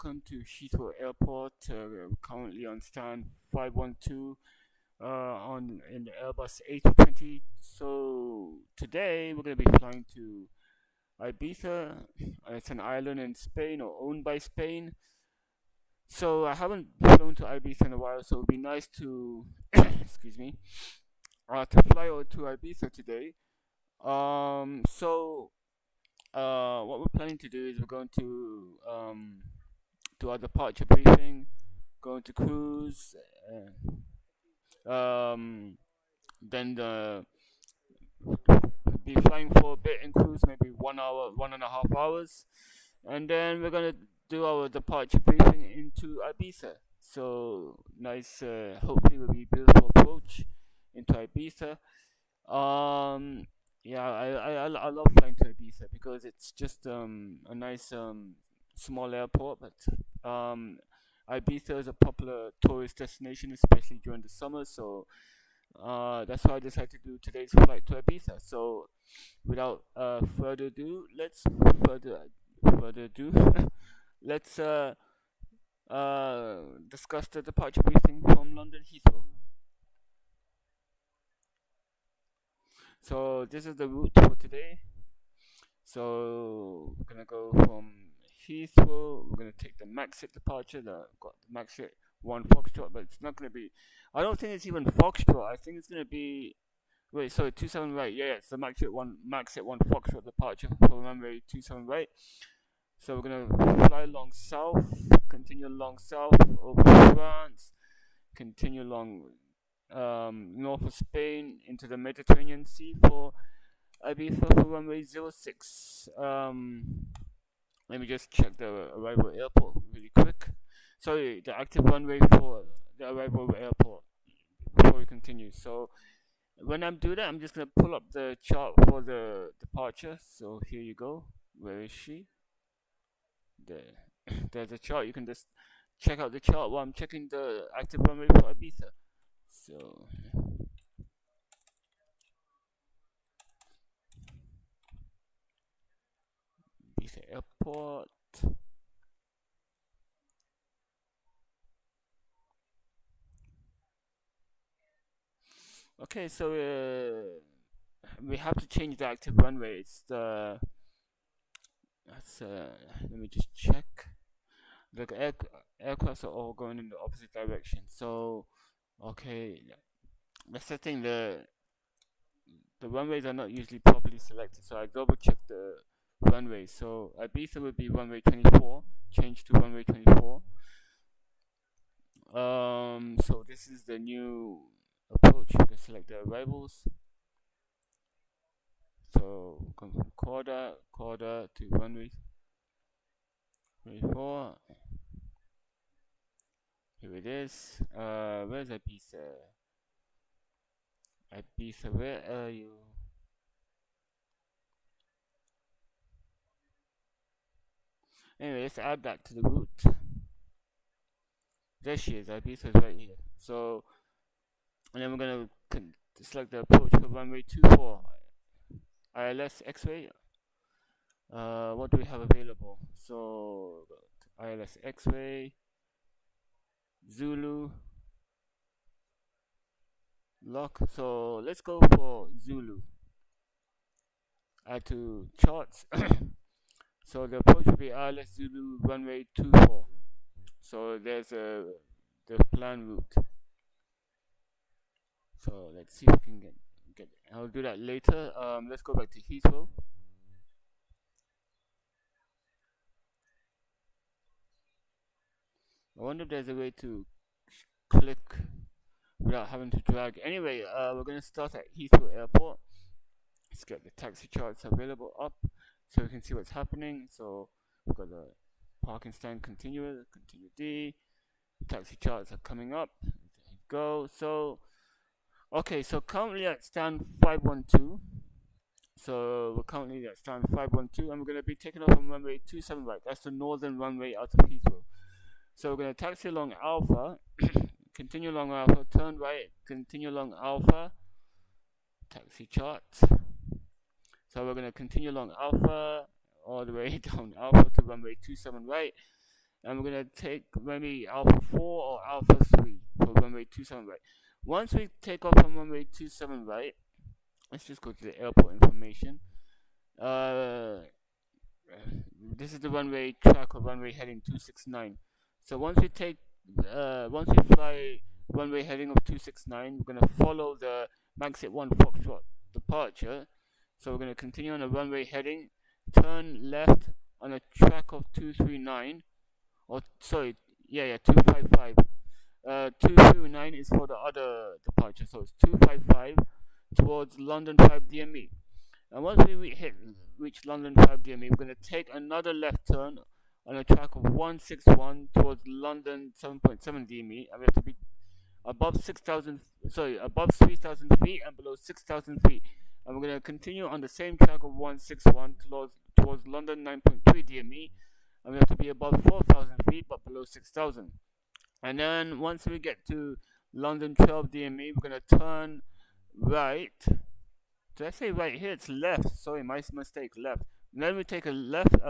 welcome to Heathrow Airport. We're currently on stand 512 on in the Airbus A320. So today we're going to be flying to Ibiza. It's an island in Spain or owned by Spain. So I haven't flown to Ibiza in a while, so it would be nice to excuse me, to fly over to Ibiza today. What we're planning to do is we're going to do our departure briefing, going to cruise, then be flying for a bit in cruise, maybe 1 hour, 1.5 hours, and then we're gonna do our departure briefing into Ibiza. So nice, hopefully will be a beautiful approach into Ibiza. Yeah, I love flying to Ibiza because it's just a nice small airport, but Ibiza is a popular tourist destination, especially during the summer. So that's why I decided to do today's flight to Ibiza. So without further ado, let's discuss the departure briefing from London Heathrow. So this is the route for today. So we're gonna go from Heathrow. We're gonna take the MAXIT departure. Got the MAXIT 1 Foxtrot, but it's not gonna be. I don't think it's even Foxtrot. I think it's gonna be. Wait, sorry, 27 right. Yeah, it's the MAXIT 1 Foxtrot departure for runway 27 right. So we're gonna fly along south, continue along south over France, continue along north of Spain into the Mediterranean Sea for Ibiza for runway 06. Let me just check the arrival airport really quick. Sorry, the active runway for the arrival airport before we continue. So when I'm doing that, I'm just gonna pull up the chart for the departure. So here you go. Where is she? There's a chart. You can just check out the chart while I'm checking the active runway for Ibiza. So Ibiza Airport. Okay, so we have to change the active runway. It's the let me just check. The aircrafts are all going in the opposite direction. So okay, the setting the runways are not usually properly selected, so I double check the runway. So Ibiza would be runway 24, change to runway 24. So this is the new approach. You can select the arrivals. So come from CORDA to runway 24. Here it is. Where's Ibiza? Ibiza, where are you? Anyway, let's add that to the route. There she is. Ibiza is right here. So, and then we're gonna select the approach for runway 24. ILS X-ray. What do we have available? So, ILS X-ray, Zulu, lock. So let's go for Zulu. Add to charts. So the approach will be ILS Zulu runway 24. So there's the plan route. So let's see if we can get it. I'll do that later. Let's go back to Heathrow. I wonder if there's a way to click without having to drag. Anyway, we're going to start at Heathrow Airport. Let's get the taxi charts available up so we can see what's happening. So we've got the parking stand continue D. Taxi charts are coming up. There you go. So okay, so currently at stand 512. So we're currently at stand 512, and we're going to be taking off on runway 27 right. That's the northern runway out of Heathrow. So we're going to taxi along Alpha, continue along Alpha, turn right, continue along Alpha, taxi chart. So we're going to continue along Alpha, all the way down Alpha to runway 27 right, and we're gonna take runway Alpha 4 or Alpha 3 for runway 27 right. Once we take off from runway 27 right, let's just go to the airport information. This is the runway track or runway heading 269. So once we fly runway heading of 269, we're gonna follow the MAXIT 1 Foxtrot departure. So we're gonna continue on a runway heading, turn left on a track of 239, or sorry, 255. 239 is for the other departure, so it's 255 towards London 5 DME. And once we reach London 5 DME, we're going to take another left turn on a track of 161 towards London 7.7 DME, and we have to be above 3,000 feet and below 6,000 feet. And we're going to continue on the same track of 161 towards London 9.3 DME, and we have to be above 4,000 feet but below 6,000. And then once we get to London 12 DME, we're going to turn right. Did I say right here? It's left. Sorry, my mistake, left. And then we take a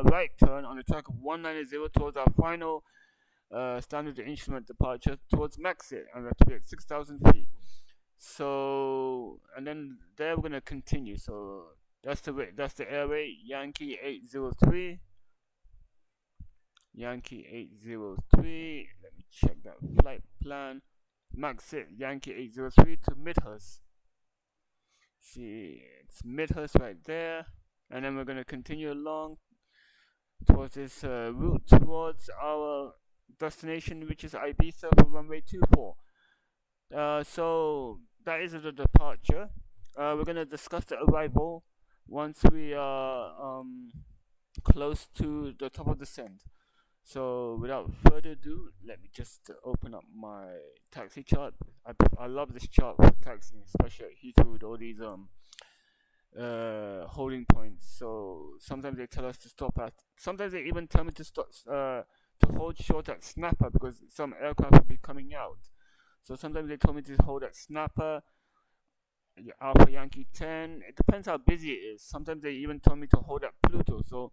right turn on the track of 190 towards our final standard instrument departure towards MAXIT, and we have to be at 6,000 feet. So, and then there we're going to continue. So that's the airway, Yankee 803. Yankee 803. Let me check that flight plan. MAXIT Yankee 803 to Midhurst. See, it's Midhurst right there, and then we're going to continue along towards this route towards our destination, which is Ibiza for runway 24. So that is the departure. We're going to discuss the arrival once we are close to the top of the descent. So without further ado, let me just open up my taxi chart. I love this chart for taxiing, especially at Heathrow with all these holding points. So sometimes they tell us to stop at. Sometimes they even tell me to stop to hold short at Snapper because some aircraft will be coming out. So sometimes they told me to hold at Snapper, Alpha Yankee 10. It depends how busy it is. Sometimes they even told me to hold at Pluto. So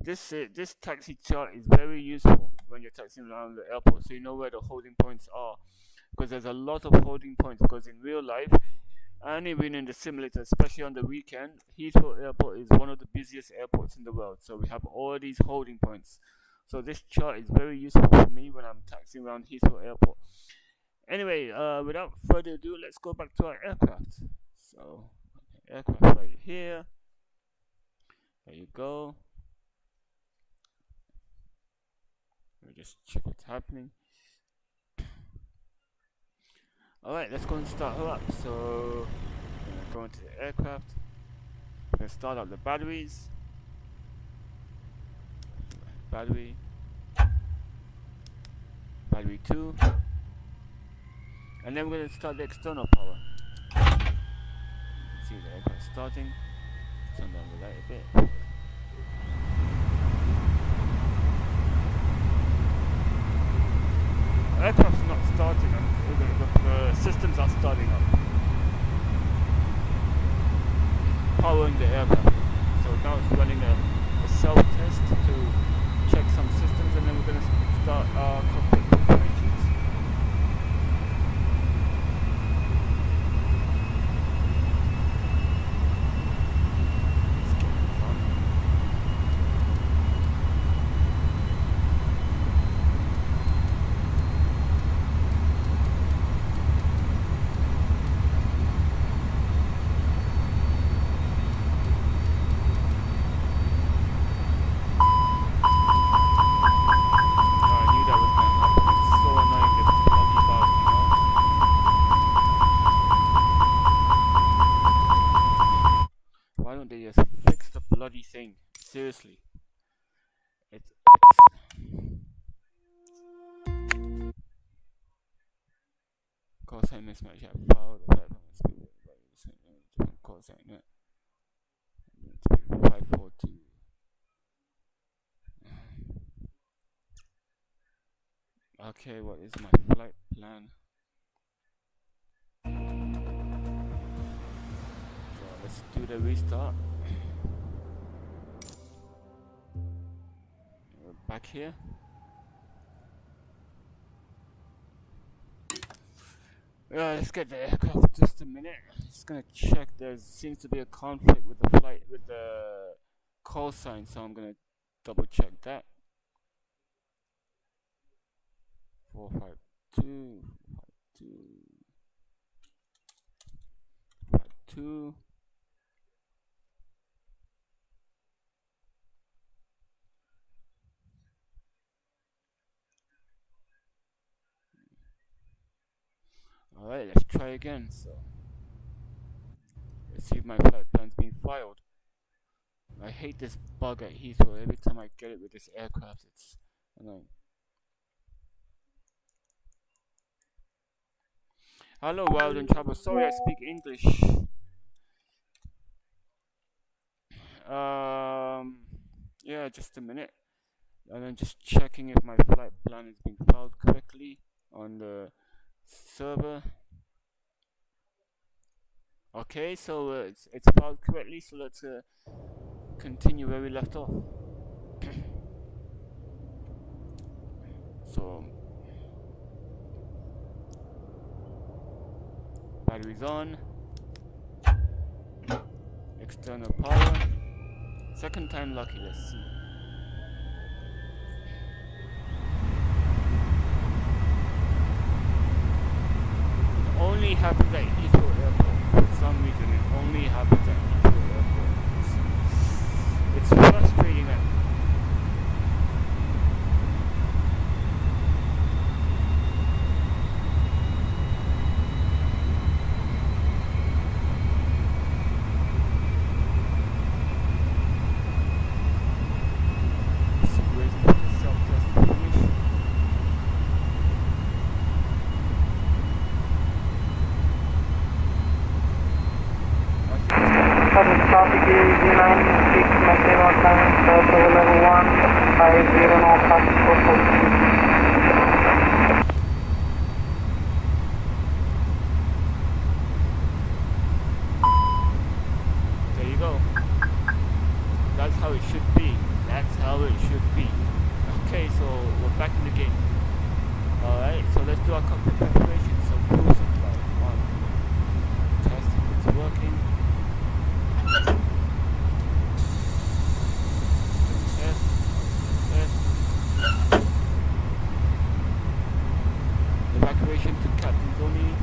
this taxi chart is very useful when you're taxiing around the airport, so you know where the holding points are, because there's a lot of holding points. Because in real life, and even in the simulator, especially on the weekend, Heathrow Airport is one of the busiest airports in the world. So we have all these holding points. So this chart is very useful for me when I'm taxiing around Heathrow Airport. Anyway, without further ado, let's go back to our aircraft. So aircraft right here. There you go. We'll just check what's happening. Alright, let's go and start her up. So, I'm going to go into the aircraft. We're going to start up the batteries. Battery 2. And then we're going to start the external power. See the aircraft starting. Turn down the light a bit. Aircraft's not starting up, the systems are starting up, powering the aircraft. So now it's running a self-test to check some systems, and then we're going to start our cockpit preparations. Let's get this on. Thing. Seriously. It's cosine mismatch. Yeah, power the platform speed cosine net. 542. Okay, what is my flight plan? So let's do the restart. Back here. Yeah, let's get the aircraft just a minute. Just gonna check. There seems to be a conflict with the flight with the call sign, so I'm gonna double check that. 452, 52. Alright, let's try again. So let's see if my flight plan's been filed. I hate this bug at Heathrow. Every time I get it with this aircraft, it's annoying. Hello, Wild and Travel. Sorry, I speak English. Yeah, just a minute. And I'm just checking if my flight plan has been filed correctly on the server. Okay, so it's filed correctly. So let's continue where we left off. So batteries on, external power. Second time lucky. Let's see. It only happens at Heathrow Airport. For some reason, it only happens at Heathrow Airport. It's frustrating. Traffic is 96, maximum time, level 1, 50, no traffic for There you go. That's how it should be. That's how it should be. Okay, so we're back in the game. Alright, so let's do our cockpit preparation. So cruise supply on. Test if it's working. Evacuation to captains only.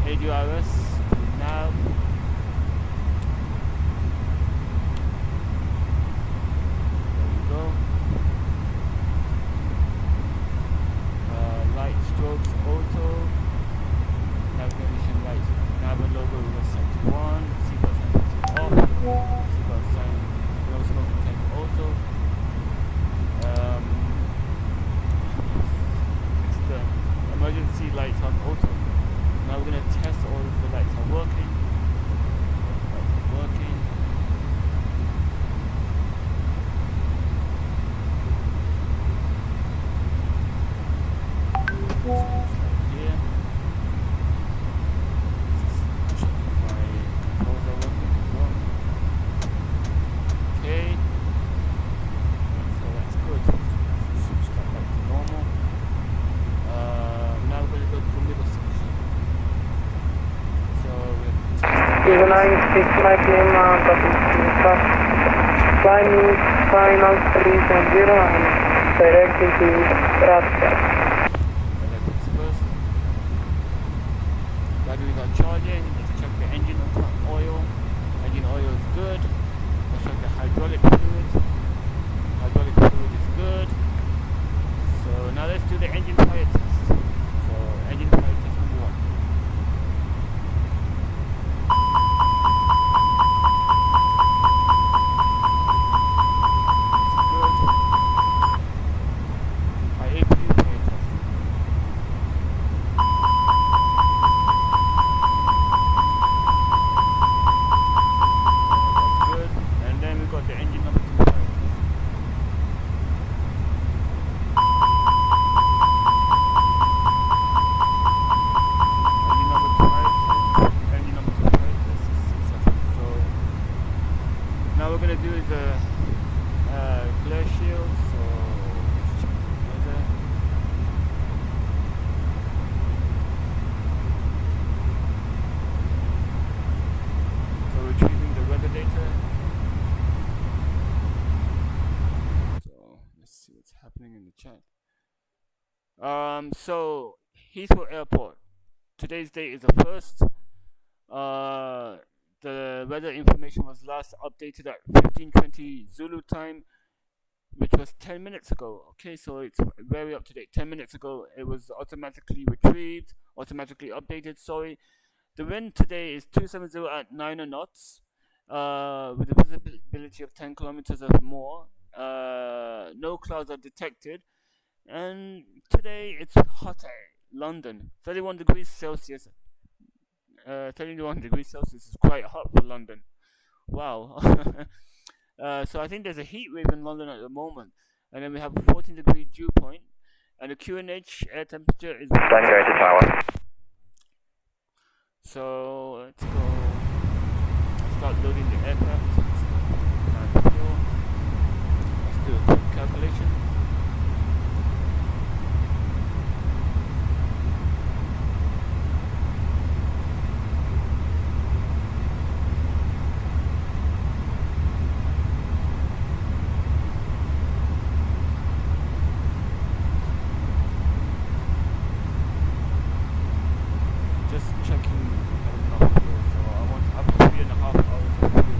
ADRS to nav. There we go. Light strokes auto. Navigation lights. Nav logo was set to 1. Seatbelt sign off. Seatbelt sign no smoking set to auto. Emergency lights on auto. So now we're going to test all of the lights are working. Lights are working. Here. Checking my controls are working as well. Okay. So that's good. Switch that back to normal. Now we're going to go to the middle section. So we're testing. 96, maximum traffic, climbing final 3.0 and directing to ROCAN. Electrics first. Batteries are charging. Let's check the engine oil. Engine oil is good. Let's check the hydraulic fluid. Hydraulic fluid is good. So now let's do the engine fire test. So engine fire test number 1. It's good. My APU fire test. That's good. And then we got the engine number 2 fire test. So Heathrow Airport. Today's date is the 1st. The weather information was last updated at 15:20 Zulu time, which was 10 minutes ago. Okay, so it's very up to date. 10 minutes ago, it was automatically retrieved, automatically updated. Sorry. The wind today is 270 at 9 knots, with a visibility of 10 kilometers or more. No clouds are detected. And today it's hotter. London, 31 degrees Celsius. 31 degrees Celsius is quite hot for London. Wow. So I think there's a heat wave in London at the moment. And then we have a 14-degree dew point. And the QNH air temperature is... January to tower. So let's go. I'll start loading the aircraft. Let's do a quick calculation. Just checking enough fuel, so I want to have 3.5 hours of fuel.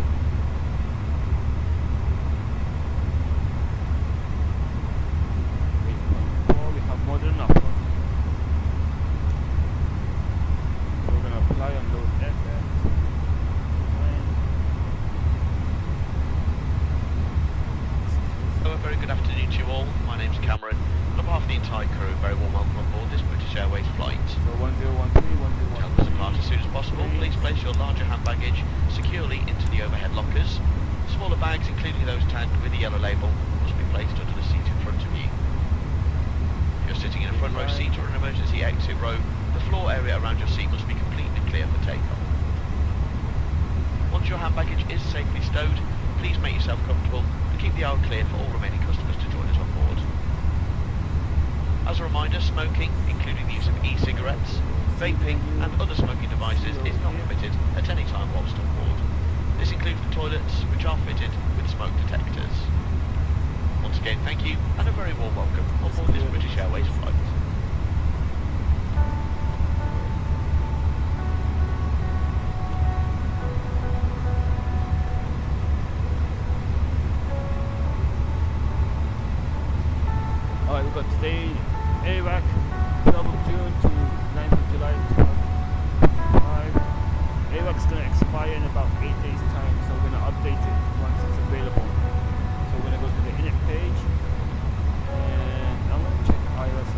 We have more than enough. So we're gonna apply and load aircraft. Hello, a very good afternoon to you all. My name's Cameron. On behalf of the entire crew, very warm welcome on board this British Airways flight. So 1013, 1013. Help us depart as soon as possible. Please place your larger hand baggage securely into the overhead lockers. Smaller bags, including those tagged with the yellow label, must be placed under the seat in front of you. If you're sitting in a front row seat or an emergency exit row, the floor area around your seat must be completely clear for takeoff. Once your hand baggage is safely stowed, please make yourself comfortable and keep the aisle clear for all remaining customers to join us on board. As a reminder, smoking, including the use of e-cigarettes, vaping and other smoking devices is not permitted at any time whilst on board. This includes the toilets, which are fitted with smoke detectors. Once again, thank you and a very warm welcome on board this British Airways flight. Alright, we've got today ARAC 12th of June to 9th of July 2025. ARAC's going to expire in about 8 days time, so we're going to update it once it's available. So we're going to go to the init page and I'm going to check IRS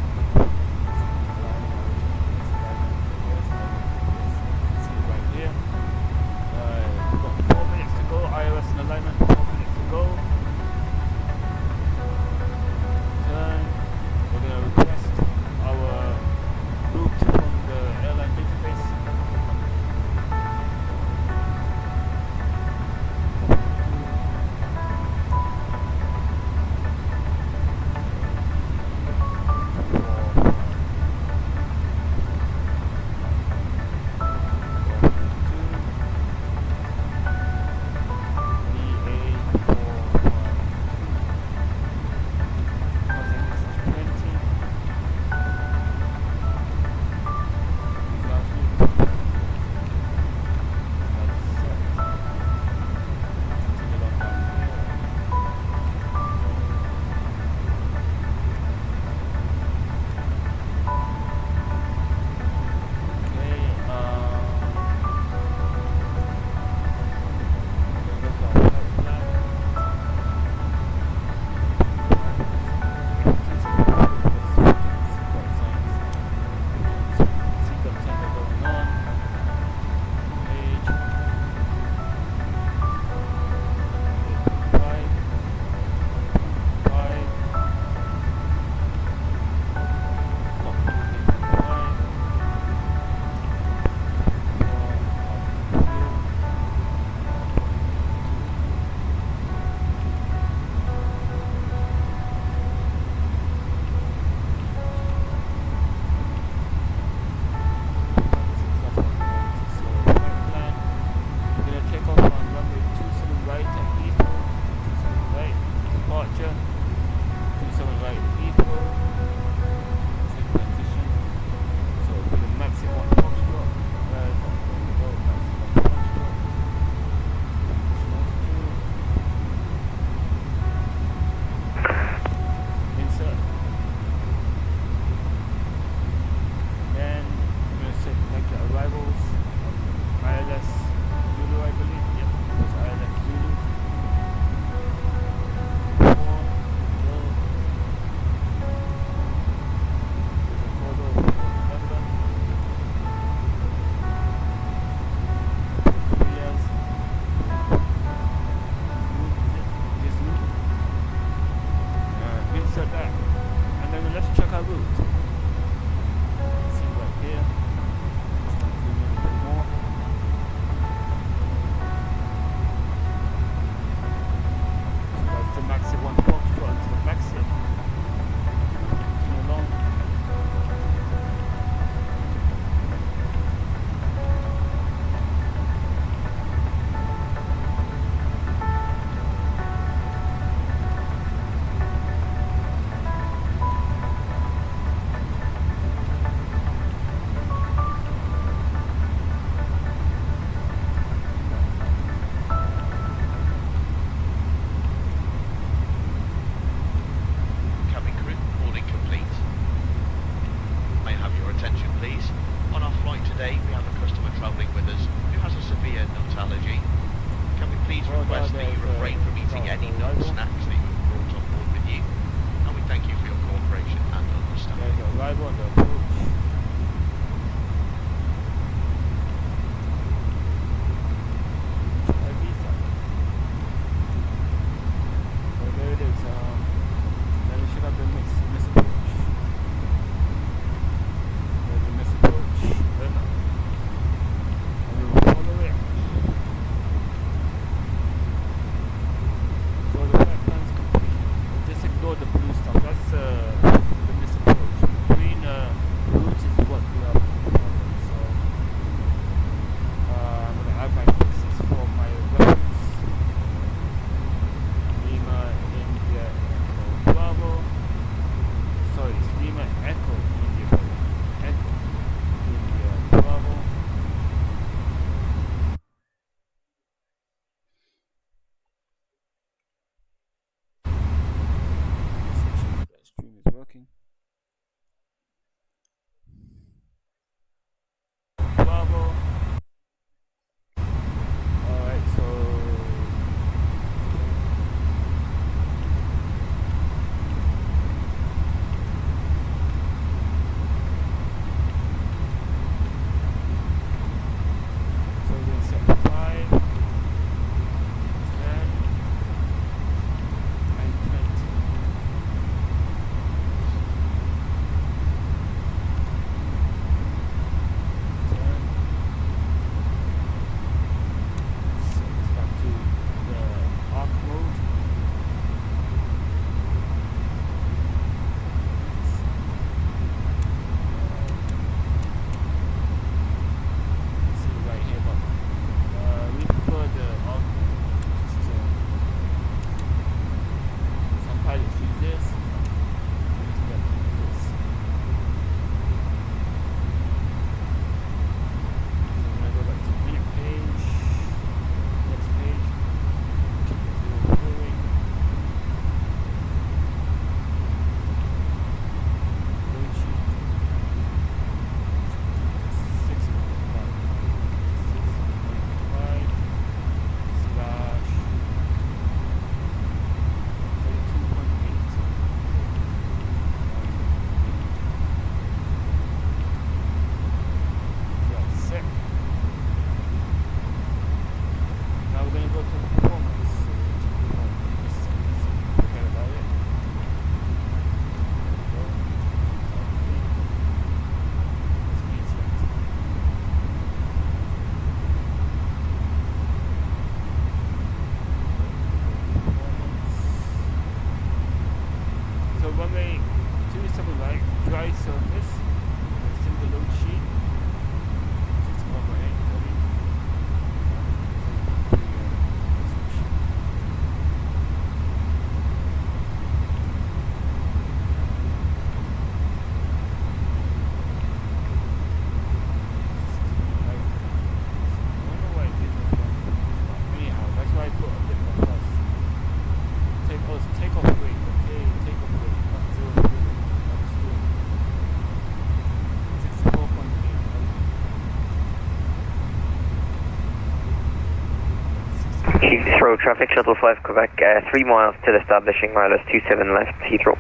Heathrow traffic, shuttle 5 Quebec, 3 miles till establishing, wireless 27 left, Heathrow.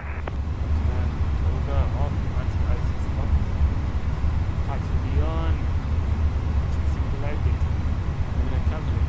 CORDA off, anti-ice is up. Taxi beyond. Single light date. I'm gonna calculate.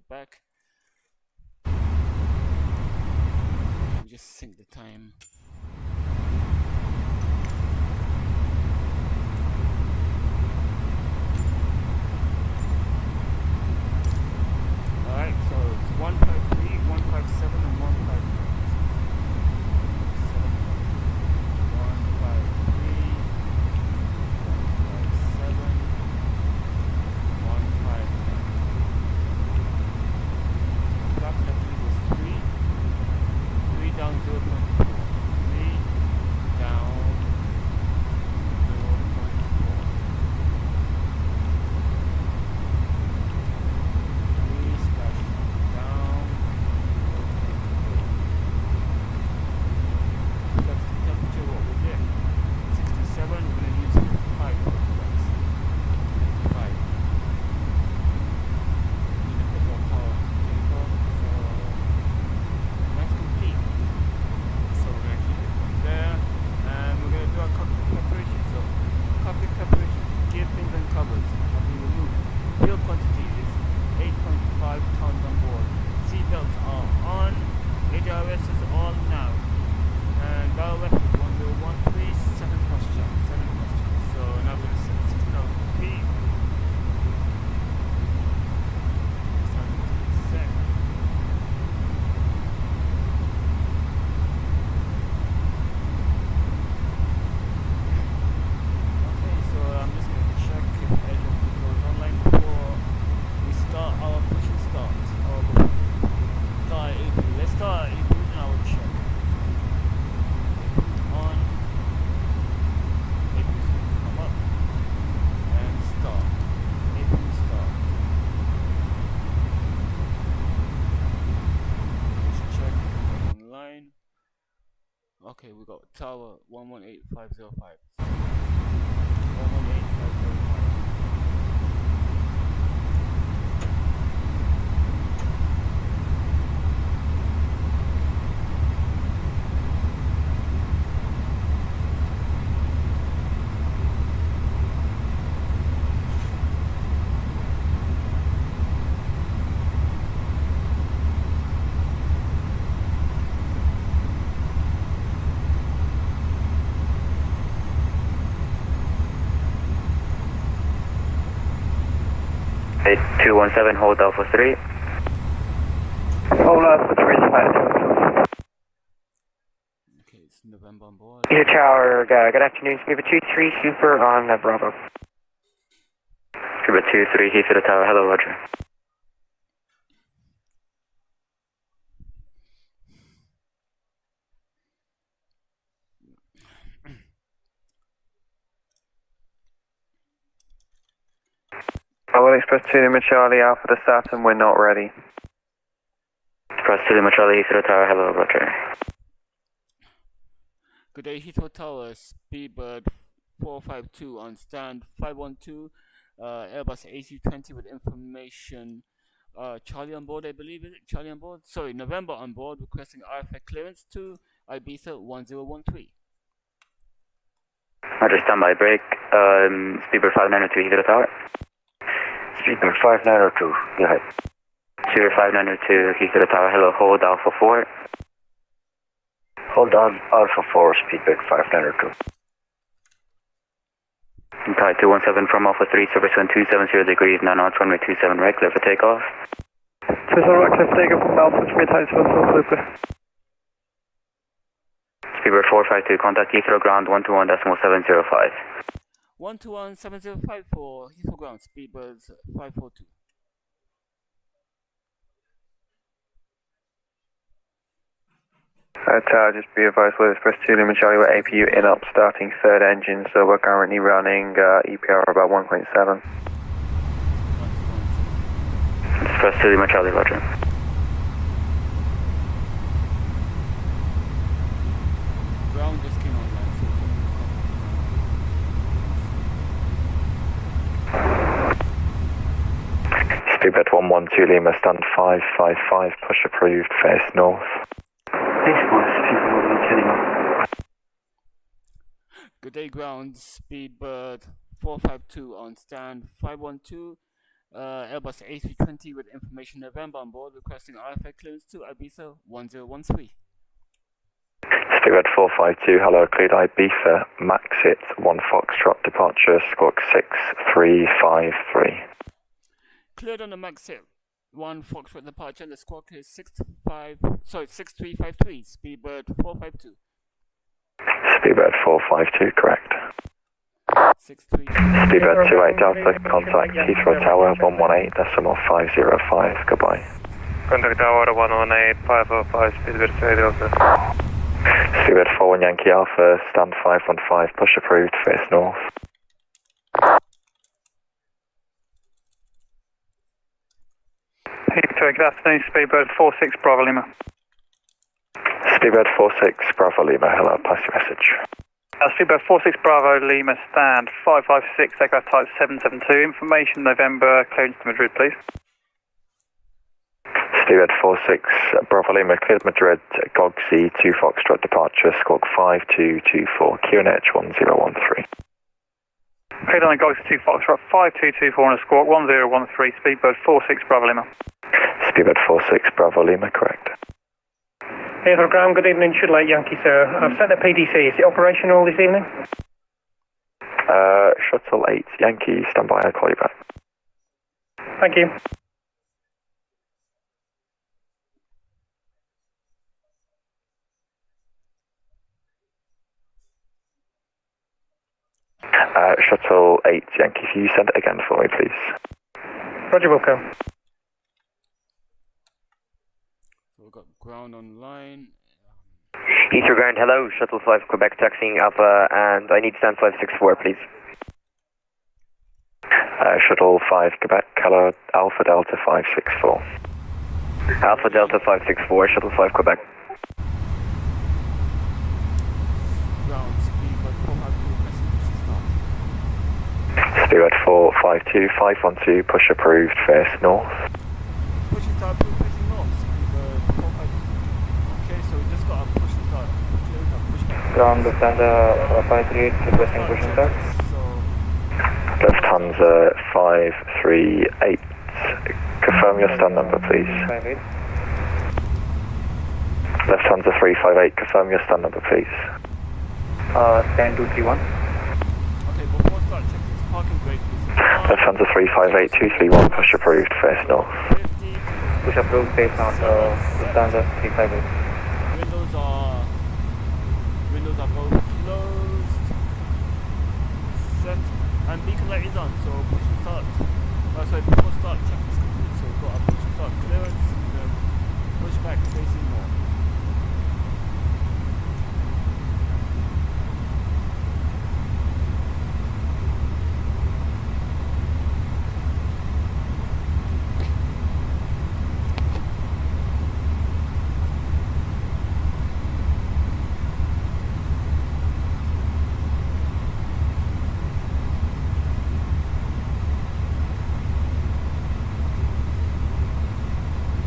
Back. We just sync the time. Alright, so it's 153, 157, and 159. 153, 157, 159. Flaps I believe was 3 down 0.4, 3 down 0.4, 3 slash down 0.4. Flex the temperature, what was it? 67, we're going to use 55 for flex. 55. Need a bit more power. That's complete. So we're going to keep it there, and we're going to do our cockpit preparation. So cockpit preparation, gear pins and covers have been removed. Fuel quantity is 8.5 tons on board. Seat belts are on. ADRS is on now. And barrel weapons 1013, second posture. So now we're going to set 6,000 feet. 6,000 feet set. Okay, so I'm just going to check if Agile Control is online before we start our push and start. Start AB. Let's start AB and I will check. On. AB is going to come up and start. AB start. Just check online. Okay, we got tower 118505. 118505. Hey, 217, hold Alpha 3. Hold Alpha 3 is fine. Okay, it's November on board. Heathrow Tower, good afternoon, Scuba 23, Super on Bravo. Scuba 23, Heathrow Tower, hello, Roger. I will express to Lima Charlie Alpha to Saturn, we're not ready. Express to Lima Charlie, Heathrow Tower, hello, Roger. Good day, Heathrow Tower, Speedbird 452 on stand 512, Airbus AC20 with information. Charlie on board, I believe, is it? Charlie on board? Sorry, November on board, requesting RFA clearance to Ibiza 1013. Roger, standby break. Speedbird 592, Heathrow Tower. Speedbird 5902, go ahead. Speedbird 592, Heathrow Tower, hello, hold Alpha 4. Hold on, Alpha 4, Speedbird 5902. Tide 217 from Alpha 3, service 1270 degrees, 9 knots, runway 27 right, clear for takeoff. 27 right, clear for takeoff from Alpha 3, Tide 217, clear. Speedbird 452, contact Heathrow ground 121.705. 1217054 Heathrow ground, speedbird 542. Tower, just be advised, we'll express 2 Lima Charlie, we're APU in up, starting third engine, so we're currently running EPR about 1.7. Express 2 Lima Charlie, roger. Ground just came online, so Speedbird 112 Lima, stand 555, push approved, face north. good day ground, speedbird 452 on stand 512. Airbus A320 with information November on board, requesting RFA clearance to Ibiza 1013. Speedbird 452, hello, cleared Ibiza, MAXIT 1 Foxtrot, departure, squawk 6353. Cleared on the MAXIT 1 Foxtrot departure, and the squawk is 6353, speedbird 452. Speedbird 452, correct. 63. Speedbird 28 Delta, contact Heathrow Tower 118.505, goodbye. Contact Tower 118.505, Speedbird 28 Delta. Speedbird 41 Yankee Alpha, stand 515, push approved, face north. Heathrow, good afternoon, Speedbird 46 Bravo Lima. Speedbird 46 Bravo Lima, hello, pass your message. Speedbird 46 Bravo Lima, stand 556, aircraft type 772, information November, clearance to Madrid, please. Speedbird 46 Bravo Lima, cleared Madrid, GOGC 2 Foxtrot, departure, squawk 5224, QNH 1013. Cleared on the GOGC 2 Foxtrot 5224 on a squawk 1013, Speedbird 46 Bravo Lima. Speedbird 46 Bravo Lima, correct. Heathrow ground, good evening, Shuttle 8 Yankee, sir. I've sent a PDC. Is it operational this evening? Shuttle 8 Yankee, stand by, I'll call you back. Thank you. Shuttle 8 Yankee, can you send it again for me, please? Roger, Wilco. So we've got ground online. Heathrow ground, hello, Shuttle 5 Quebec taxiing Alpha, and I need stand 564, please. Shuttle 5 Quebec, hello, Alpha Delta 564. Alpha Delta 564, Shuttle 5 Quebec. Ground, speedbird 452, pressing push start. Speedbird 452, 512, push approved, face north. Push start, pressing north, speedbird 452. Okay, so we just got a push start. Cleared up, pushback. Ground, Lufthansa 538, requesting push and start. Lufthansa 538, confirm your stand number, please. 58. Lufthansa 358, confirm your stand number, please. Stand 231. Okay, before start, check this parking brake, please. Lufthansa 358, 231, push approved, face north. 50. Push approved, face north, Lufthansa 358. Windows are both closed. Set. And beacon light is on, so push and start. Sorry, before start, check this complete. So we've got a push and start clearance, and then push back facing north.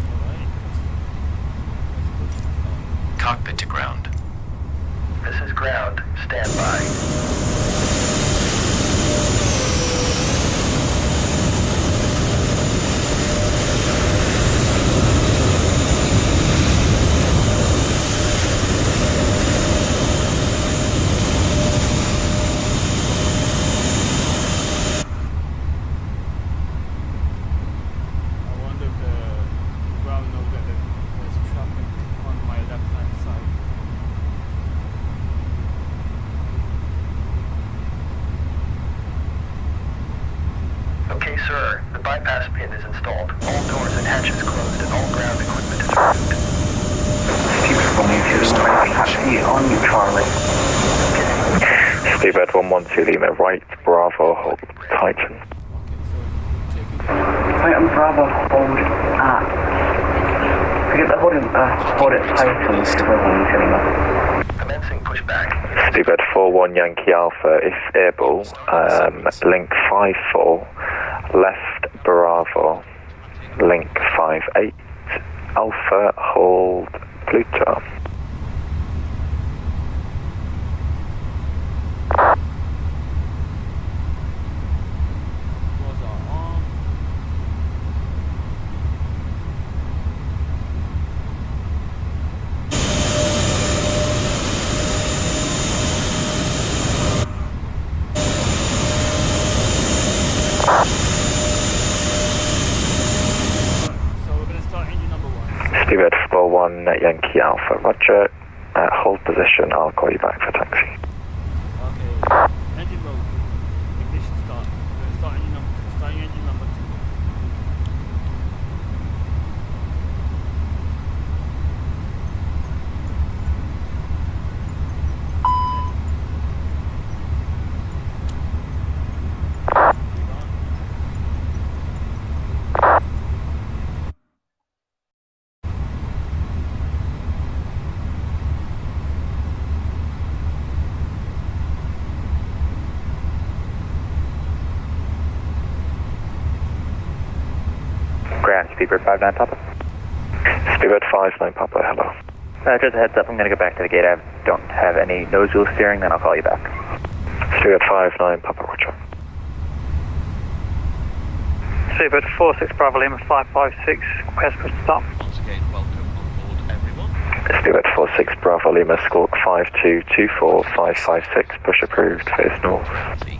Alright. Let's push kit is installed. All doors and hatches closed and all ground equipment is removed. Taxi on you, Charlie. Seabed 112 Lima, right, Bravo, hold Titan. Titan Bravo, hold at. Forget the hold at Titan, commencing pushback. Seabed 41 Yankee Alpha, if able, link 54, left Bravo, link 58, Alpha, hold Pluto. Seabed 41 Yankee Alpha, roger. Hold position, I'll call you back for taxi. Okay. Engine mode. Ignition start. We're going to start engine number 2. Starting engine number 2. Grand, Speedbird 59 Papa. Seabed 59 Papa, hello. Just a heads up, I'm going to go back to the gate. I don't have any nose wheel steering, then I'll call you back. Seabed 59 Papa, roger. Seabed 46 Bravo Lima 556, request push to stop. Once again, welcome on board, everyone. Seabed 46 Bravo Lima, squawk 5224556, push approved, face north.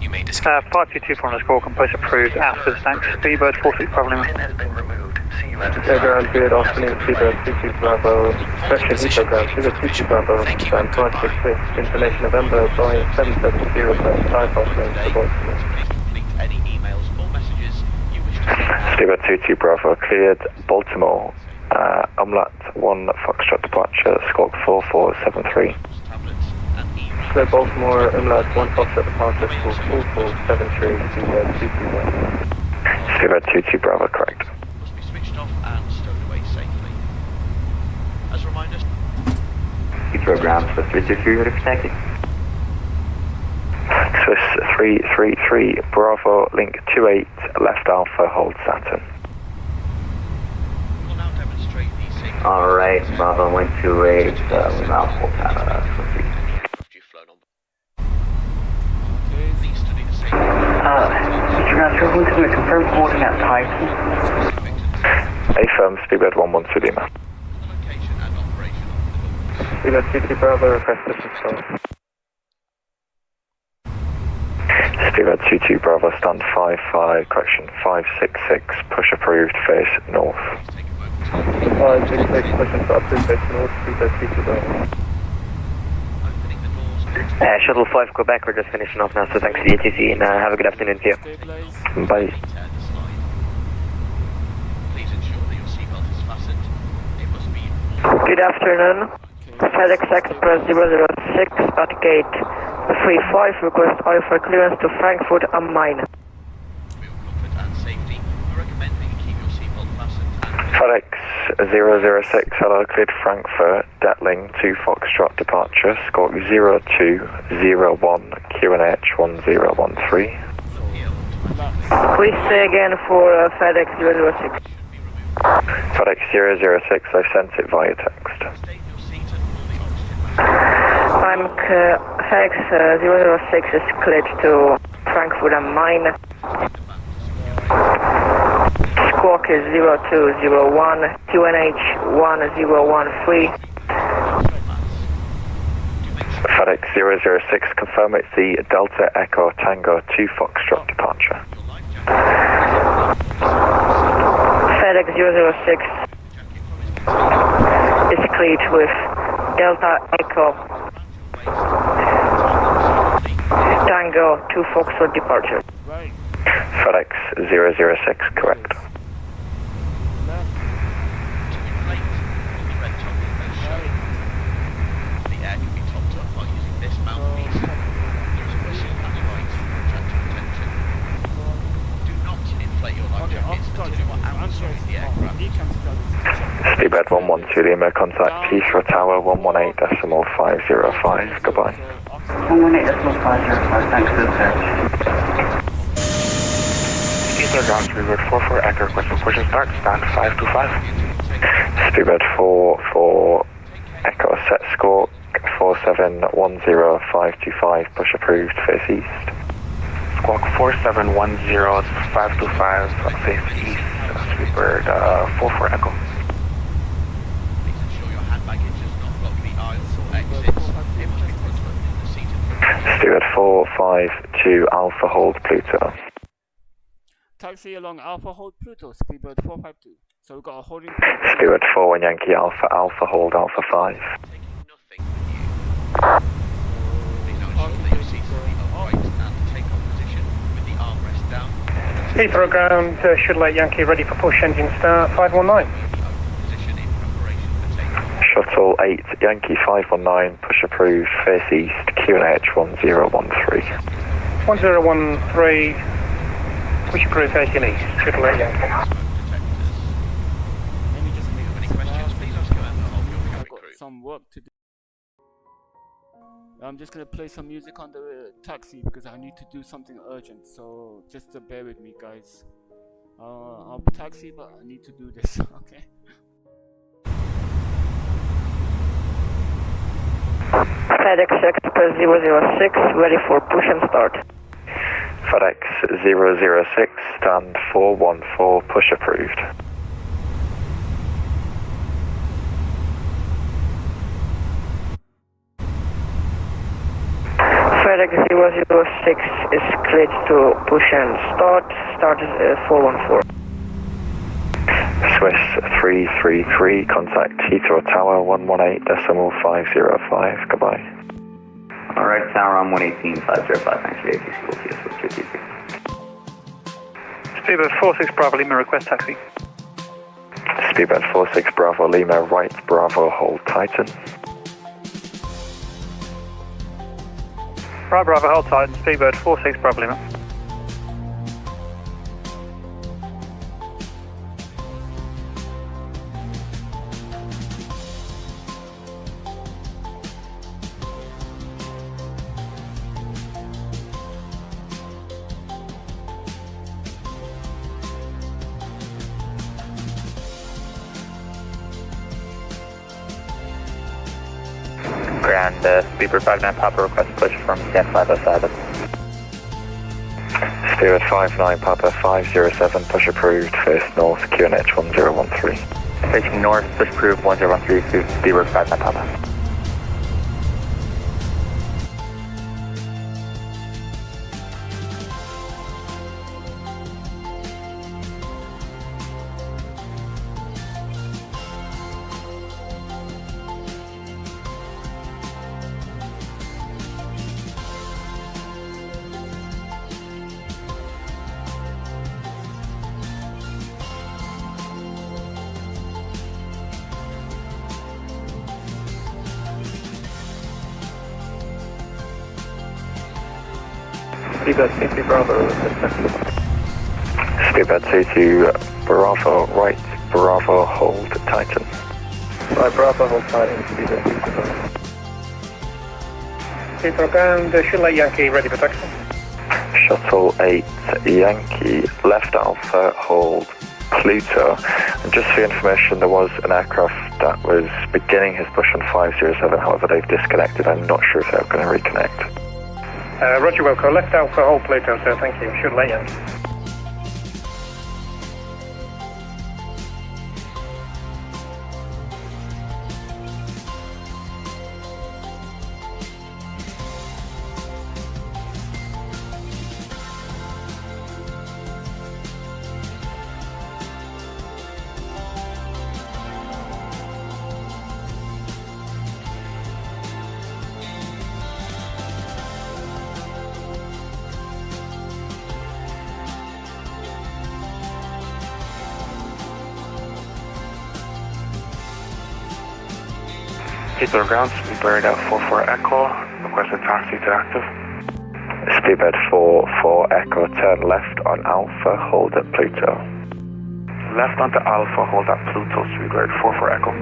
You may 5224 on the score, and push approved after the thanks. Seabed 46 Bravo Lima. Pin has been removed. See you at Ground, good afternoon, Seabed 22 Bravo. Question Heathrow Ground, Seabed 22 Bravo. And 566, information November, Boeing 770, type off range for voice. complete any emails or messages you wish to send. Seabed 22 Bravo, cleared Baltimore, umlaut 1 Foxtrot departure, squawk 4473. Tablets and emails. Clear Baltimore, umlaut 1 Foxtrot departure, school 4473, Seabed 221. Seabed 22 Bravo, correct. Must be switched off and stowed away safely. As a reminder, Heathrow Ground, Swiss 323, ready for taxi. Swiss 333 Bravo, link 28, left Alpha, hold Saturn. we'll now demonstrate the safety Alright, Bravo 128, we're now full Canada. you've flown on. Please study the safety. Mr. Ground, you're going to confirm holding at Titan. Affirm, Seabed 112 Lima. The location and operation of the door. Seabed 22 Bravo, request push to stop. Seabed 22 Bravo, stand 55, correction 566, push approved, face north. Take a moment to 566, push and stop, approved face north, Seabed 22 Bravo. opening the doors. Shuttle 5 Quebec, we're just finishing off now, so thanks to the ATC, and have a good afternoon to you. Stabilize. Bye. Tear the slide. Please ensure that your seatbelt is fastened. It must be Good afternoon. FedEx Express 006 at gate 35, request Alpha clearance to Frankfurt am Main. for your comfort and safety. We recommend that you keep your seatbelt fastened and FedEx 006, hello, cleared Frankfurt, Detling 2 Foxtrot departure, squawk 0201, QNH 1013. Please say again for FedEx 006. FedEx 006, I've sent it via text. stay in your seat and pull the oxygen mask. I'm FedEx 006 is cleared to Frankfurt am Main. Squawk is 0201, QNH 1013. FedEx 006, confirm it's the Delta Echo Tango 2 Foxtrot departure. FedEx 006 is cleared with Delta Echo Tango 2 Foxtrot departure. Right. FedEx 006, correct. Speedbird 112 Lima, contact Heathrow Tower 118.505, goodbye. 118.505, thanks for the search. Speedbird ground, Speedbird 44, Echo requesting push and start, stand 525. Speedbird 44, Echo set score 4710525, push approved, face east. Squawk 4710525, face east, Speedbird 44 Echo. Please ensure your hand baggage does not block the aisles or exits. It must be put in the seated. Speedbird 452 Alpha hold Pluto. Taxi along Alpha hold Pluto, Speedbird 452. So we've got a holding point. Speedbird 41 Yankee Alpha, Alpha hold Alpha 5. Taking nothing with you. Please now ensure that your seats are upright and take off position with the armrest down. Heathrow ground, Shuttle 8 Yankee, ready for push, engine start, 519. Position in preparation for takeoff. Shuttle 8 Yankee 519, push approved, face east, QNH 1013. 1013, push approved, facing east, Shuttle 8 Yankee. Let me just make Any this questions, fast. please ask a member of your I've cabin got crew. some work to do. I'm just gonna play some music on the taxi because I need to do something urgent. So just bear with me, guys. I'll taxi, but I need to do this. Okay. FedEx Express 006, ready for push and start. FedEx 006, stand 414, push approved. FedEx 006 is cleared to push and start. Start is 414. Swiss 333, contact Heathrow Tower 118.505, goodbye. Alright, Tower on 118.505, thanks for the ATC, we'll see us with 333. Speedbird 46 Bravo Lima, request taxi. Speedbird 46 Bravo Lima, right Bravo hold Titan. Right Bravo, hold Titan, Speedbird 46 Bravo Lima. Ground, Speedbird 59 Papa, request push from stand 507. Speedbird 59 Papa 507, push approved, face north, QNH 1013. Facing north, push approved 1013 to Speedbird 59 Papa. Speedbird 50 Bravo, request taxi. Speedbird 22 Bravo, right Bravo hold Titan. Right Bravo, hold Titan, Speedbird 50 Bravo. Heathrow ground, Shuttle 8 Yankee, ready for taxi. Shuttle 8 Yankee, left Alpha, hold Pluto. And just for your information, there was an aircraft that was beginning his push on 507, however they've disconnected. I'm not sure if they're going to reconnect. Roger Wilco, left Alpha, hold Pluto, sir, thank you. Shuttle 8 Yankee. Heathrow ground, Speedbird 44 Echo, requested taxi to active. Speedbird 44 Echo, turn left on Alpha, hold at Pluto. left onto Alpha, hold at Pluto, speedbird 44 Echo.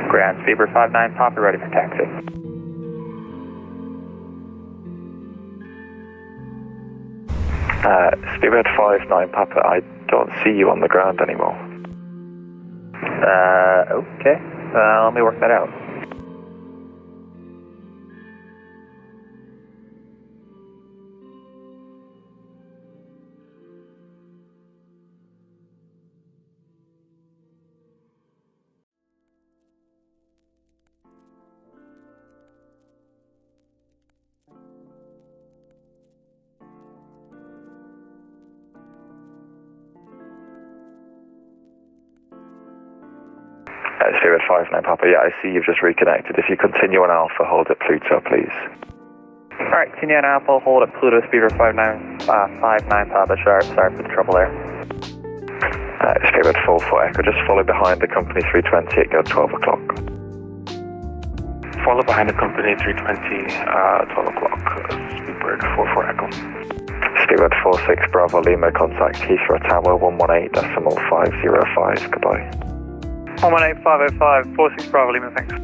Grand, speedbird 59 Papa, ready for taxi. Speedbird 59 Papa, I don't see you on the ground anymore. Okay. Let me work that out. Speedbird 59 Papa, yeah, I see you've just reconnected. If you continue on Alpha, hold at Pluto, please. Alright, continue on Alpha, hold at Pluto, speedbird 59 Papa, sharp. Sorry for the trouble there. Speedbird 44 Echo, just follow behind the company 320 at go 12 o'clock. Follow behind the company 320, 12 o'clock, speedbird 44 Echo. Speedbird 46 Bravo Lima, contact Heathrow Tower 118.505, goodbye. 118.505, 46 Bravo Lima, thanks.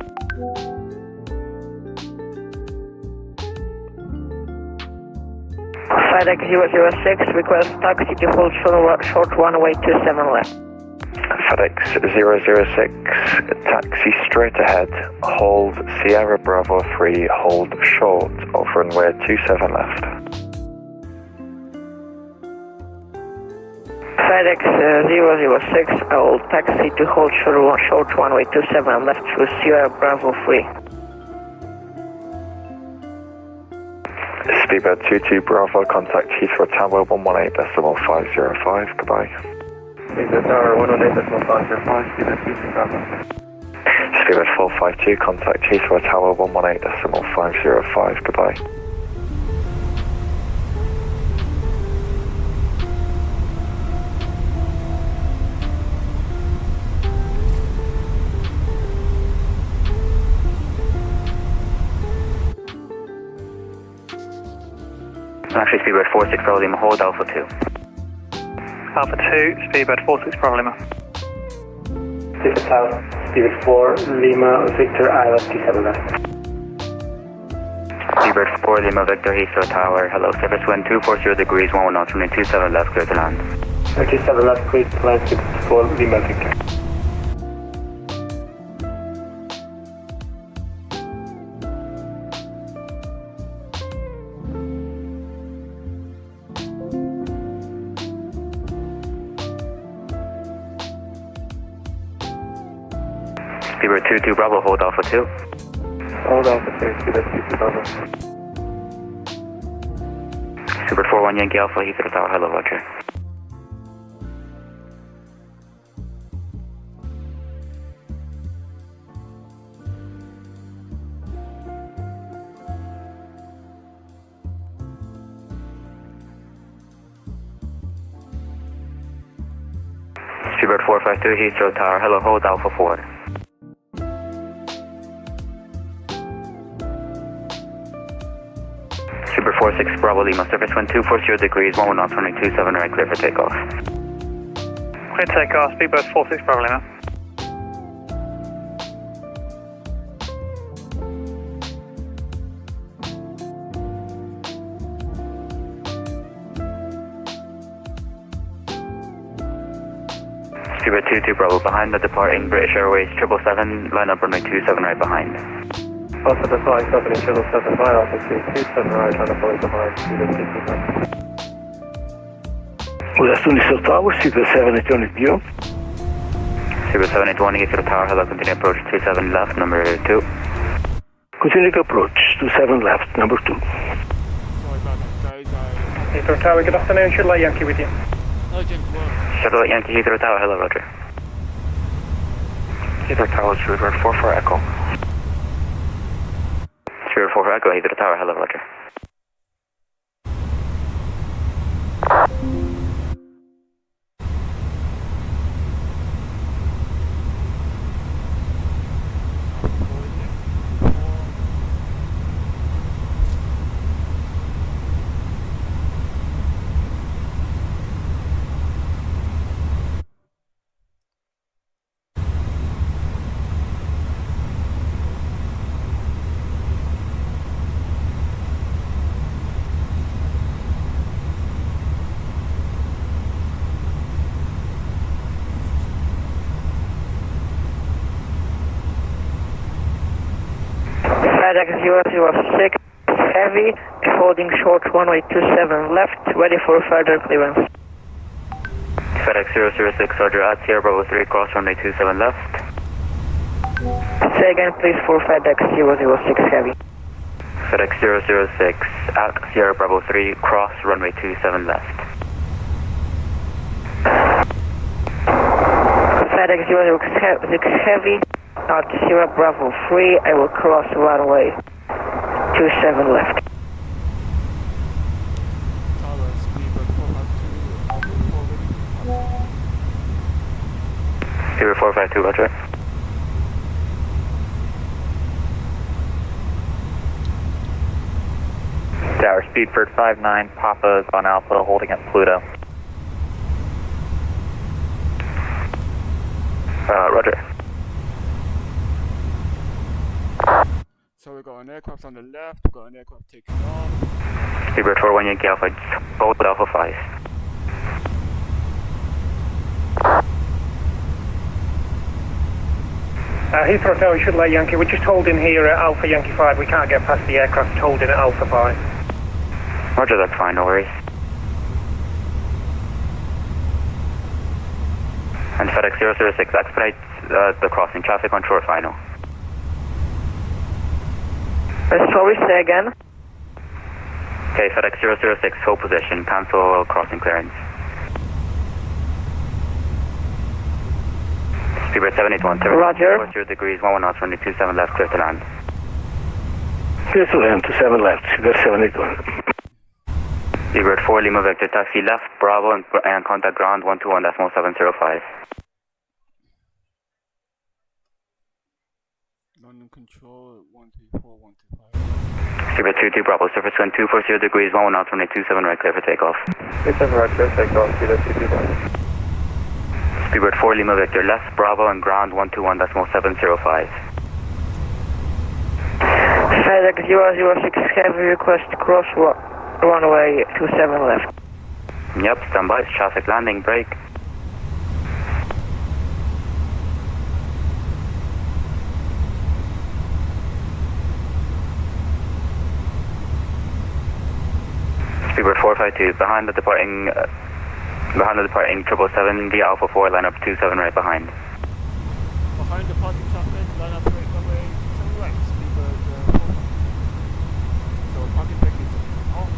FedEx 006, request taxi to hold short runway 27 left. FedEx 006, taxi straight ahead, hold Sierra Bravo 3, hold short of runway 27 left. FedEx 006, hold taxi to hold short runway 27 left through Sierra Bravo 3. Speedbird 22 Bravo, contact Heathrow Tower 118.505, goodbye. Heathrow Tower 118.505, speedbird 22 Bravo. Speedbird 452, contact Heathrow Tower 118.505, goodbye. Actually, speedbird 46 Bravo Lima, hold Alpha 2. Alpha 2, speedbird 46 Bravo Lima. Heathrow Tower, speedbird 4 Lima, Victor Island 27 left. Speedbird 4 Lima, Victor Heathrow Tower, hello, surface wind 240 degrees, 1 knots, runway 27 left, clear to land. 27 left, clear to land, 64 Lima, Victor. Speedbird 22 Bravo, hold Alpha 2. Hold Alpha 2, speedbird 22 Bravo. Speedbird 41 Yankee Alpha, Heathrow Tower, hello, roger. Speedbird 452 Heathrow Tower, hello, hold Alpha 4. Speedbird 46 Bravo Lima, surface wind 240 degrees, 1 knots, runway 27 right, clear for takeoff. Clear to takeoff, speedbird 46 Bravo Lima. Speedbird 22 Bravo, behind the departing British Airways 777, line up runway 27 right behind. Alpha the 5, company 777 by Alpha 227 right, on the point behind, speedbird 22 Bravo. Good afternoon, Heathrow Tower, speedbird 781 view. Speedbird 781 Heathrow Tower, hello, continue approach 27 left, number 2. Continue approach, 27 left, number 2. Sorry about that, guys. I Heathrow Tower, good afternoon, Shuttle Yankee with you. Urgent work. Shuttle Yankee Heathrow Tower, hello, roger. Heathrow Tower, Speedbird 44 Echo. Speedbird 44 Echo, Heathrow Tower, hello, roger. FedEx 006 Heavy, holding short runway 27 left, ready for further clearance. FedEx 006, roger, at Sierra Bravo 3, cross runway 27 left. Say again please for FedEx 006 Heavy. FedEx 006, at Sierra Bravo 3, cross runway 27 left. FedEx 006 Heavy, at Sierra Bravo 3, I will cross runway 27 left. Tower, Speedbird 452, 0452, roger. Tower, Speedbird 59, Papa is on Alpha, holding at Pluto. Roger. So we've got an aircraft on the left, we've got an aircraft taking off. Speedbird 41 Yankee Alpha, both Alpha 5. Heathrow Tower, Shuttle Yankee, we're just holding here at Alpha Yankee 5. We can't get past the aircraft holding at Alpha 5. Roger, that's fine, no worries. And FedEx 006, expedite the crossing, traffic on short final. Sorry, say again. Okay, FedEx 006, hold position, cancel crossing clearance. Speedbird 781, Roger. 0 degrees, 11 knots, runway 27 left, clear to land. Clear to land, 27 left, Speedbird 781. Speedbird 4 Lima Victor, taxi left, Bravo, and contact ground 121.705. London Control 134, 125. Speedbird 22 Bravo, surface wind 240 degrees, 11 knots, runway 27 right, clear for takeoff. 27 right, clear takeoff, Speedbird 22 Bravo. Speedbird 4 Lima Victor, left, Bravo, and ground 121.705. FedEx 006 Heavy, request to cross runway 27 left. Yep, stand by, traffic landing, brake. Speedbird 452, behind the departing 777, via Alpha 4, line up 27 right behind. Behind departing traffic, line up right runway 27 right, Speedbird 452. So parking brake is off.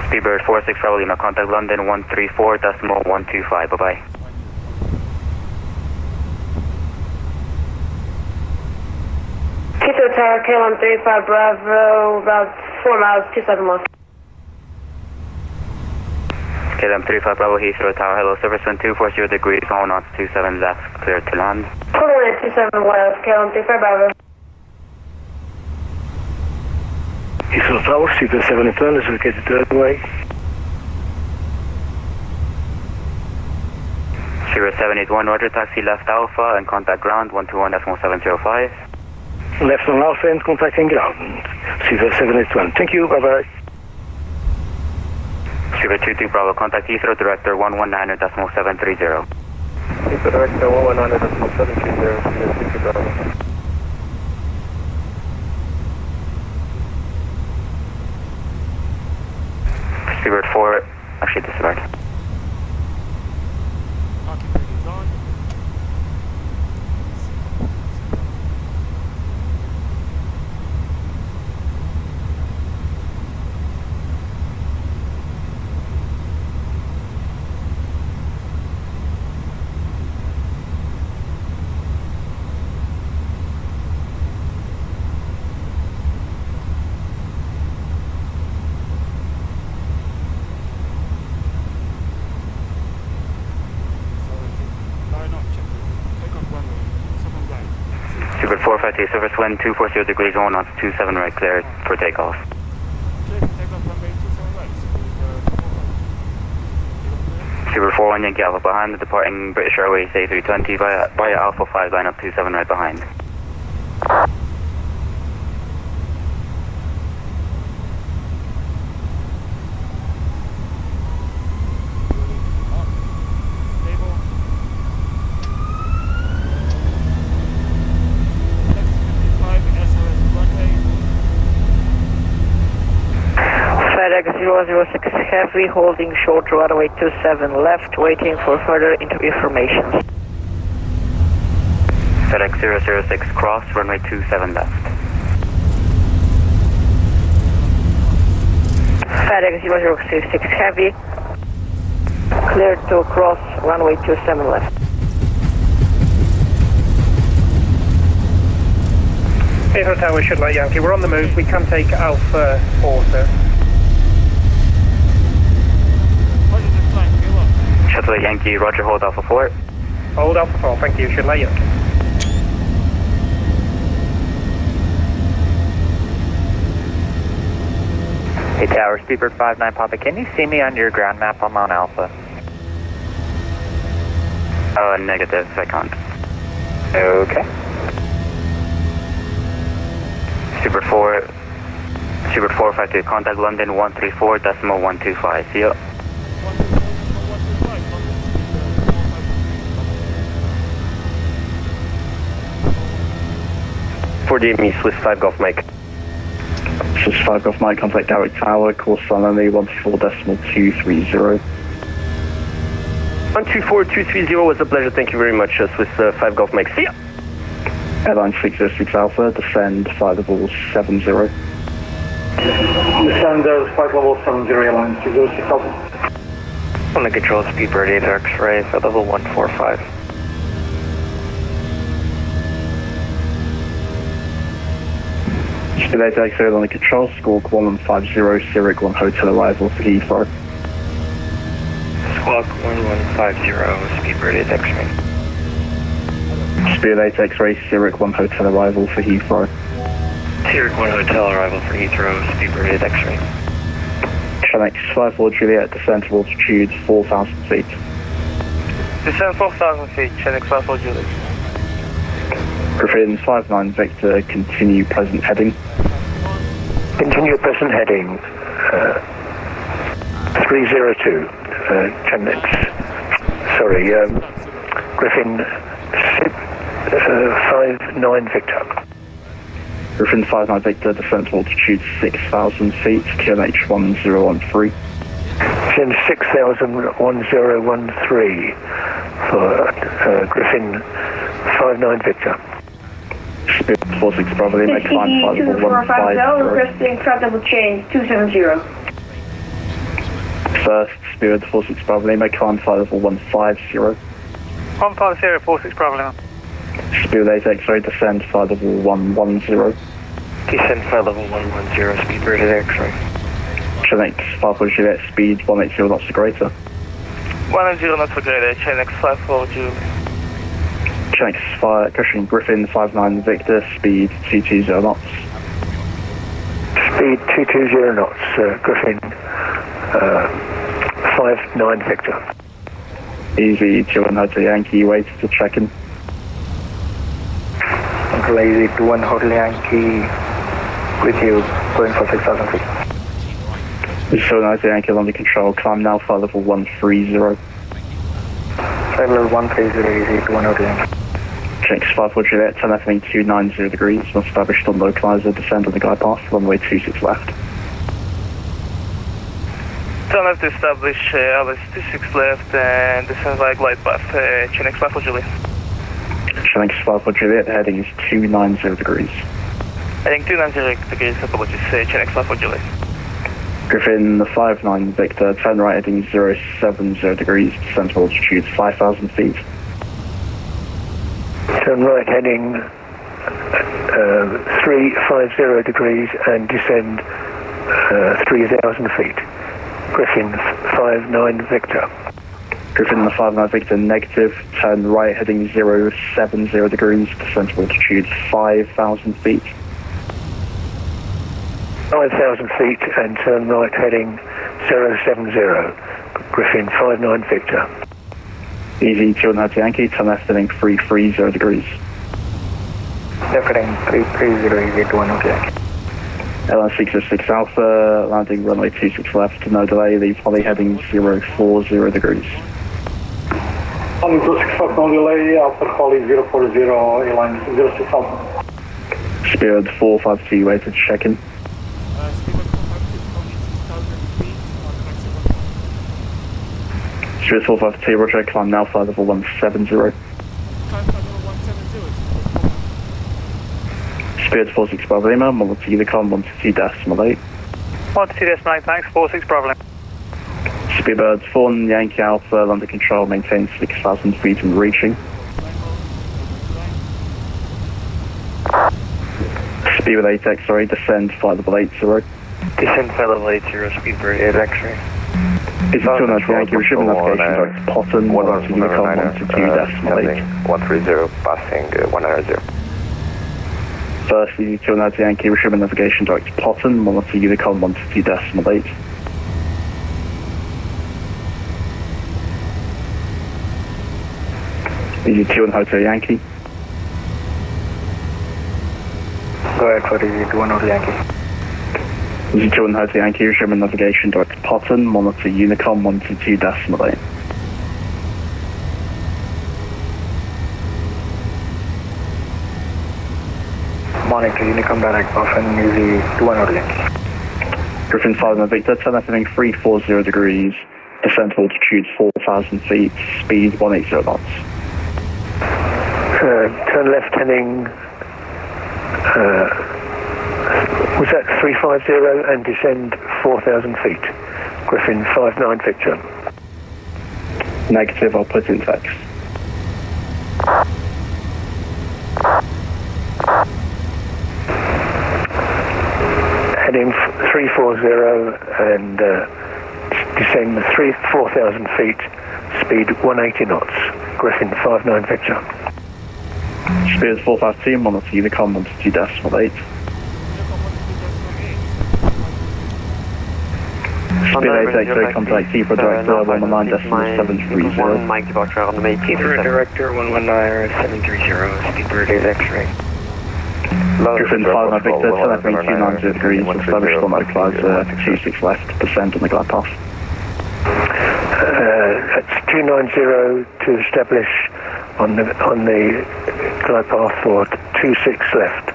Speedbird 46 Bravo Lima, contact London 134.125, bye-bye. Heathrow Tower, KLM 35 Bravo, about 4 miles, 27 left. KLM 35 Bravo, Heathrow Tower, hello, service wind 240 degrees, 1 knots, 27 left, clear to land. Total wind 27 left, KLM 35 Bravo. Heathrow Tower, Speedbird 781 is located runway. Speedbird 781, roger, taxi left Alpha and contact ground 121.705. Left on Alpha and contacting ground. Speedbird 781. Thank you, bye-bye. Speedbird 22 Bravo, contact Heathrow Director 119.730. Heathrow Director 119.730, Speedbird 22 Bravo. Speedbird 4, actually disregard. Parking brake is on. Super 452, surface wind 240 degrees, 1 knots, 27 right, clear for takeoff. Super 41 Yankee Alpha behind the departing British Airways A320 via Alpha 5, line up 27 right behind. FedEx 006 Heavy holding short runway 27 left, waiting for further information. FedEx 006 cross, runway 27 left. FedEx 006 Heavy, cleared to cross runway 27 left. Heathrow Tower, Shutdown Yankee, we're on the move, we can take Alpha 4, sir. Shuttle Yankee, roger, hold Alpha 4. Hold Alpha 4, thank you, Shutdown Yankee. Hey Tower, Speedbird 59 Papa, can you see me on your ground map on Mount Alpha? Negative, I can't. Okay. Super 452, contact London 134.125, see ya. 48 me, Swiss 5 Golf Mike. Swiss 5 Golf Mike, contact Garrick Tower, course only 124.230. 124230 was a pleasure, thank you very much, Swiss 5 Golf Mike. See ya! Airline 606 Alpha, descend 5 level 70. Descend 5 level 70, airline 606 Alpha. On the control, Speedbird 8 X-ray, for level 145. Speedbird X-ray on the control, Squawk 1150, Zurich 1 hotel arrival for Heathrow. Squawk 1150, Speedbird 8 X-ray. Speedbird 8 X-ray, Zurich 1 hotel arrival for Heathrow. Zurich 1 hotel arrival for Heathrow, Speedbird 8 X-ray. Channel 54 Juliet, descent to altitude 4,000 feet. Descend 4,000 feet, Channel 54 Juliet. Griffin 59 Victor, continue present heading. Continue present heading, 302, Griffin 59 Victor. Griffin 59 Victor, descent to altitude 6,000 feet, QNH 1013. Send 6,1013 for Griffin 59 Victor. Spirit 46 Bravo, make climb 5 level 150. Requesting flight level change 270. First, Spirit 46 Bravo, make climb 5 level 150. 150, 46 Bravo. Spirit 8 X-ray, descend 5 level 110. Descend 5 level 110, Speedbird 8 X-ray. Channel 54 Juliet, speed 180 knots or greater. 180 knots for greater, Channel 54 Juliet. Channel 5, Cushing Griffin 59 Victor, speed 220 knots. Speed 220 knots, Griffin 59 Victor. Easy 21 Hotel Yankee, wait to check in. Uncle Easy 21 Hotel Yankee, with you, going for 6,000 feet. 21 Hotel Yankee, under control, climb now, flight level 130. Flight level 130, Easy 21 Hotel Yankee. Check 54 Juliet, 10 FNE 290 degrees, must establish on localizer, descend on the glide path, runway 26 left. Turn left to establish LS 26 left and descend via glide path, Channel 54 Juliet. Channel 54 Juliet, heading is 290 degrees. Heading 290 degrees, apologies, Channel 54 Juliet. Griffin 59 Victor, turn right heading 070 degrees, descend to altitude 5,000 feet. Turn right heading 350 degrees and descend 3,000 feet. Griffin 59 Victor. Griffin 59 Victor, negative, turn right heading 070 degrees, descent to altitude 5,000 feet. 9,000 feet and turn right heading 070, Griffin 59 Victor. Easy 200 Yankee, turn left heading 330 degrees. Left heading 330, Easy 200 Yankee. LN 606 Alpha, landing runway 26 left, no delay, leave Holly heading 040 degrees. Holly 265, no delay, Alpha Holly 040, airline 06 Alpha. Spirit 452, wait to check in. Spirit 452, roger, climb now, flight level 170. Spirit 46 Bravo Lima, Model T Unicom, 122.8. 122.8, thanks, 46 Bravo Lima. Speedbird 4 Yankee Alpha, under control, maintain 6,000 feet and reaching. Speed with 8 X-ray, descend flight level 80. Descend flight level 80, Speedbird 8 X-ray. Is it 200 Yankee, retrieving navigation directs Potten, 1 Unicom, 122.8. 130, passing 190. First, Easy 200 Yankee, retrieving navigation directs Potten, 1 Unicom, 122.8. Easy 200 Yankee. Go ahead for Easy 200 Yankee. Easy 200 Yankee, retrieving navigation directs Potten, monitor Unicom, 122.8. Monitor Unicom direct Potten, Easy 200 Yankee. Griffin 5 Victor, turn left heading 340 degrees, descent to altitude 4,000 feet, speed 180 knots. Turn left heading, was that 350 and descend 4,000 feet. Griffin 59 Victor. Negative, I'll put in text. Heading 340 and descend 4,000 feet, speed 180 knots. Griffin 59 Victor. Spears 452, monitor Unicom, 122.8. Speed 8 X-ray, contact Heathrow Director 119.730. Mike departure on the main Heathrow Director 119.730, Speedbird 8 X-ray. Griffin 5 Victor, turn left heading 290 degrees, establish runway clouds 26 left, descend on the glide path. That's 290 to establish on the glide path for 26 left.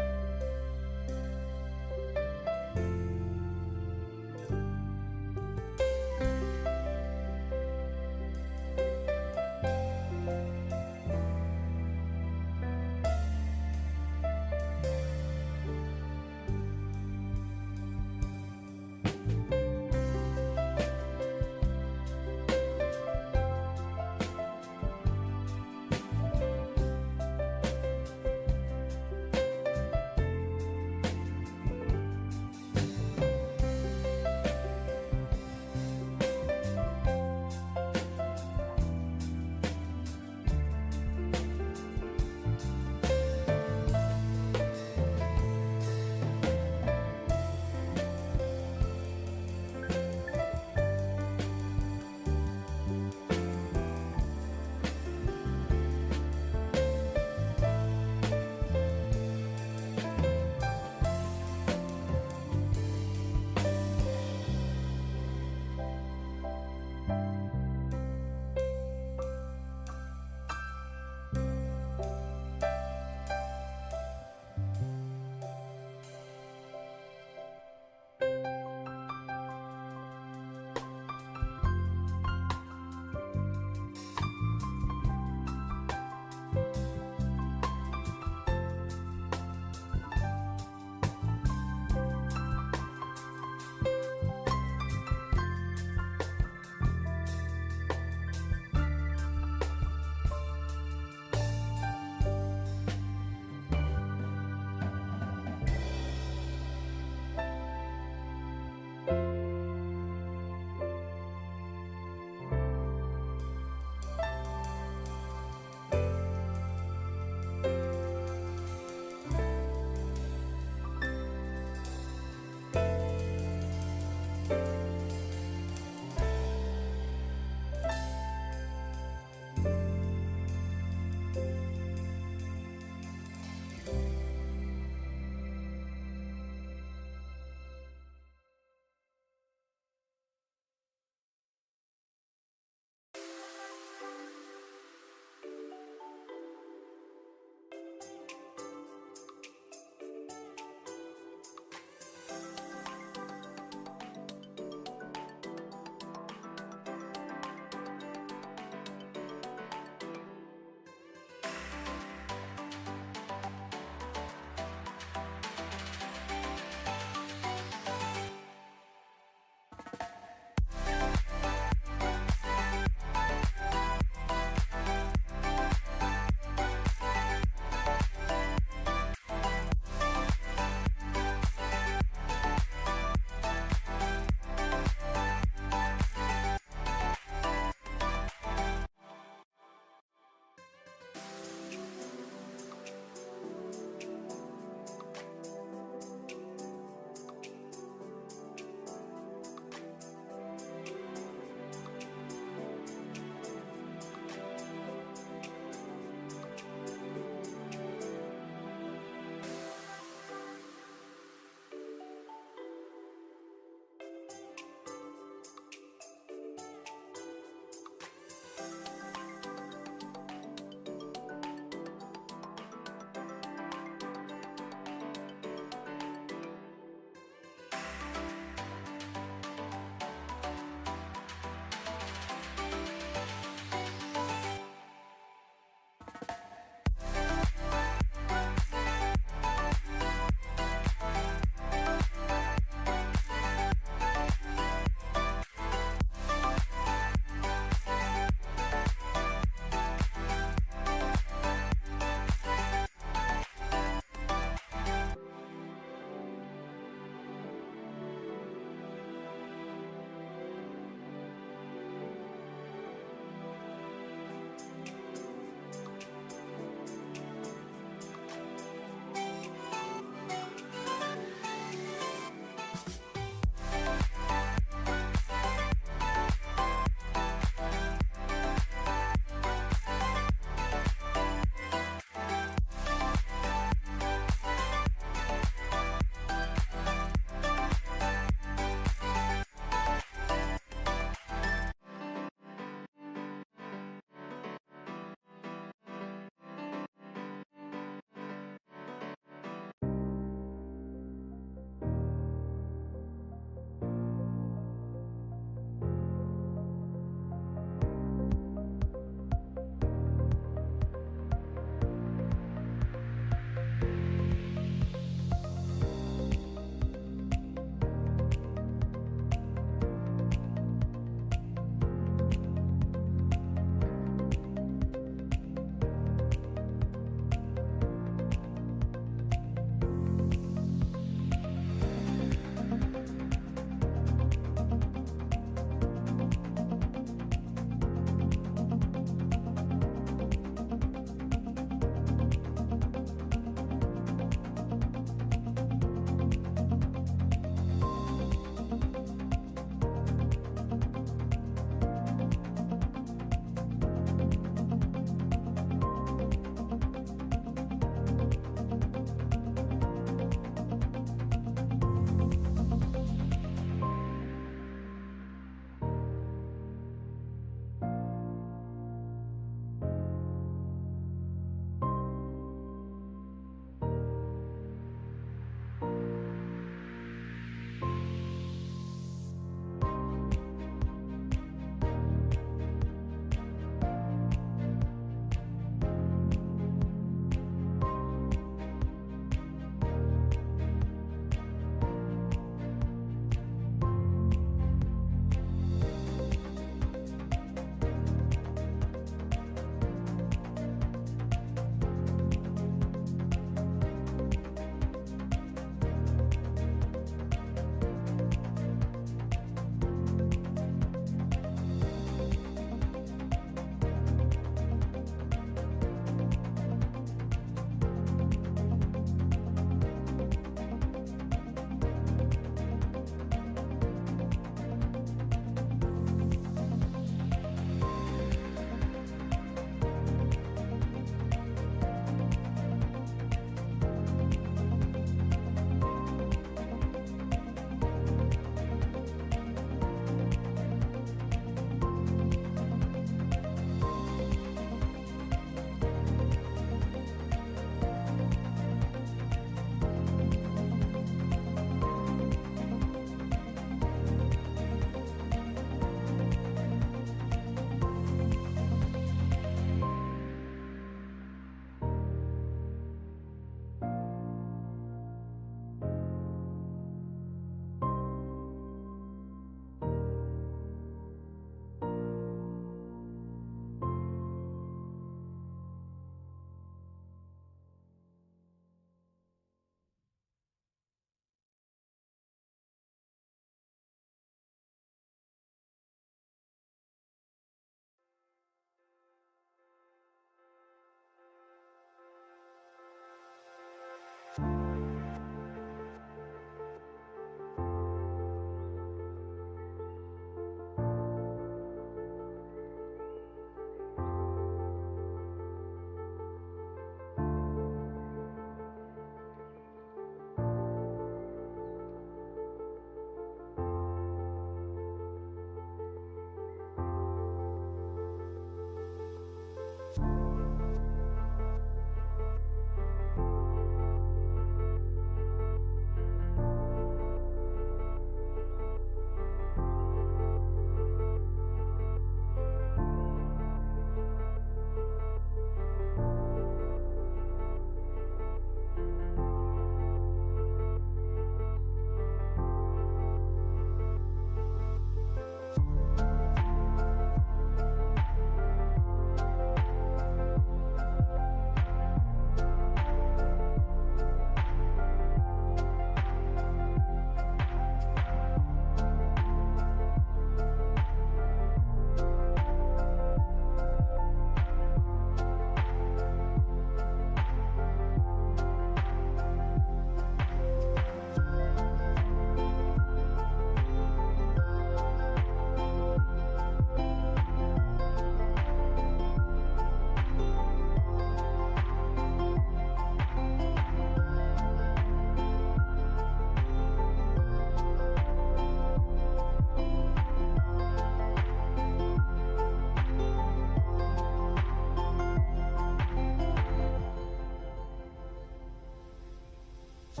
Hi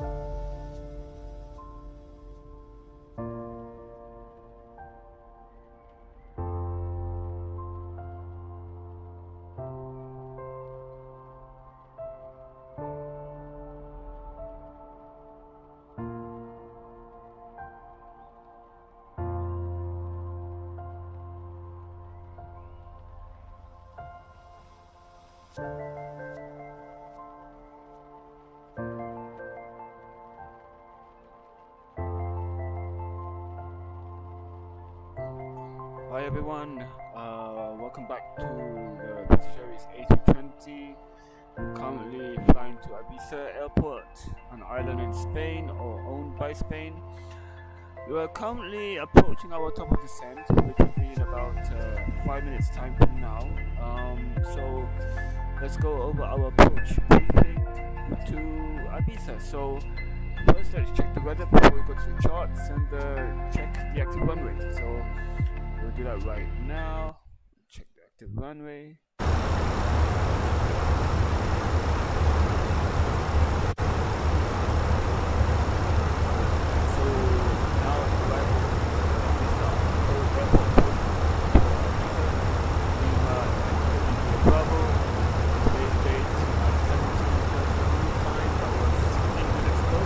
everyone, welcome back to the British Airways A220. We're currently flying to Ibiza Airport, an island in Spain or owned by Spain. We are currently approaching our top of descent, which will be in about 5 minutes time from now. So let's go over our approach briefing to Ibiza. So first let's check the weather before we go to the charts and check the active runway. So we'll do that right now. Check the active runway. So now arrival Airport. Bravo. Today's date at 17:30 time. That was 16 minutes ago.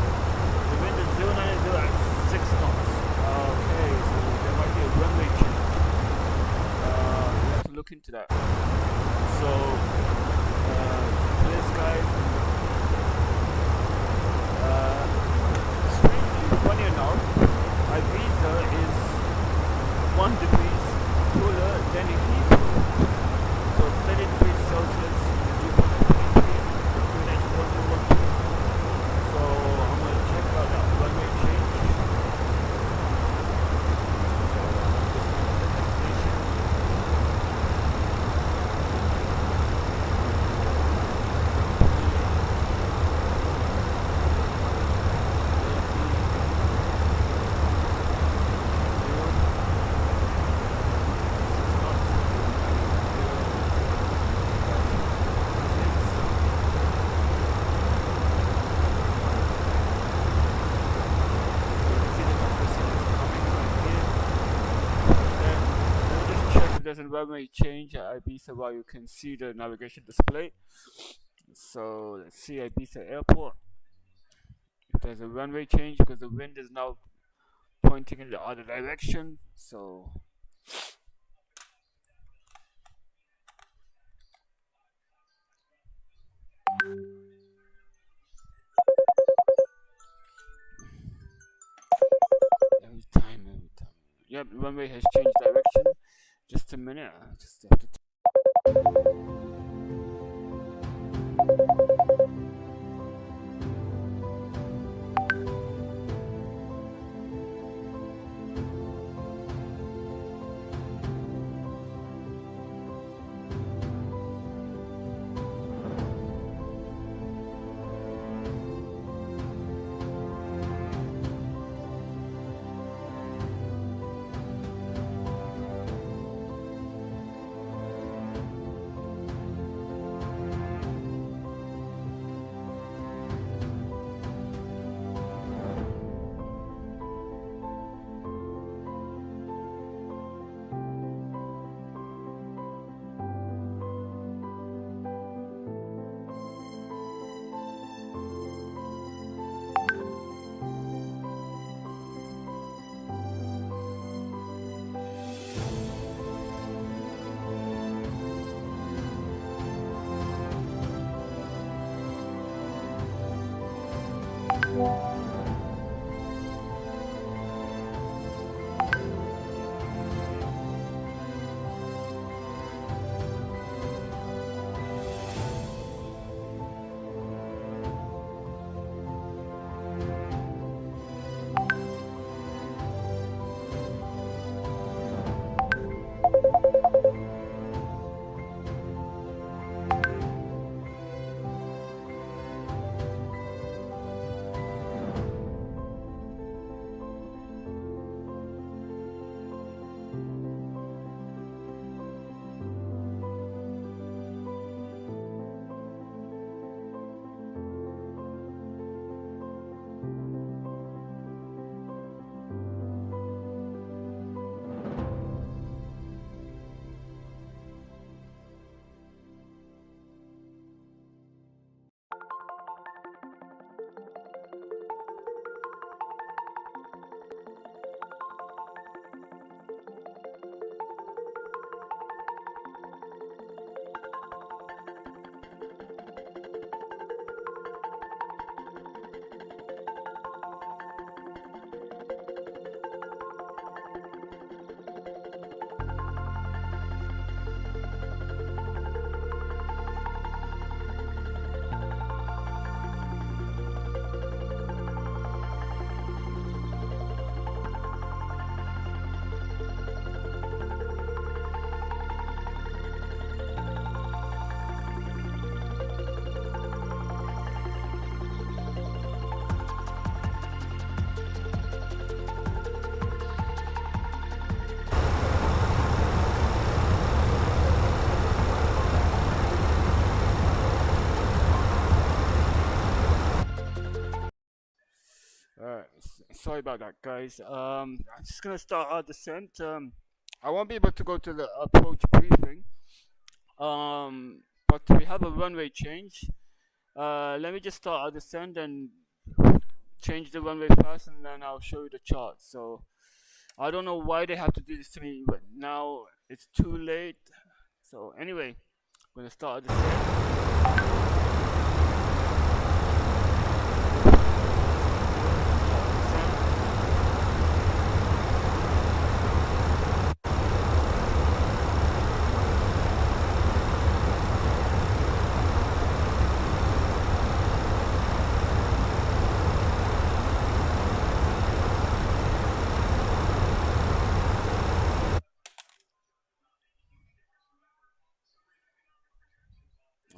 The wind is 090 at 6 knots. Okay, so there might be a runway change. We have to look into that. So, clear skies. Strangely, funny enough, Ibiza is 1 degree cooler than Heathrow. So 30 degrees Celsius, dew point at 23, QNH 112. So I'm going to check out that runway change. So just going to the destination. There's a runway change at Ibiza while you can see the navigation display. So let's see Ibiza Airport. If there's a runway change, because the wind is now pointing in the other direction. So every time. Yep, the runway has changed direction. Just a minute, I just have to. Sorry about that, guys. I'm just gonna start our descent. I won't be able to go to the approach briefing. But we have a runway change. Let me just start our descent and change the runway first, and then I'll show you the chart. So I don't know why they have to do this to me, but now it's too late. So anyway, I'm gonna start our descent.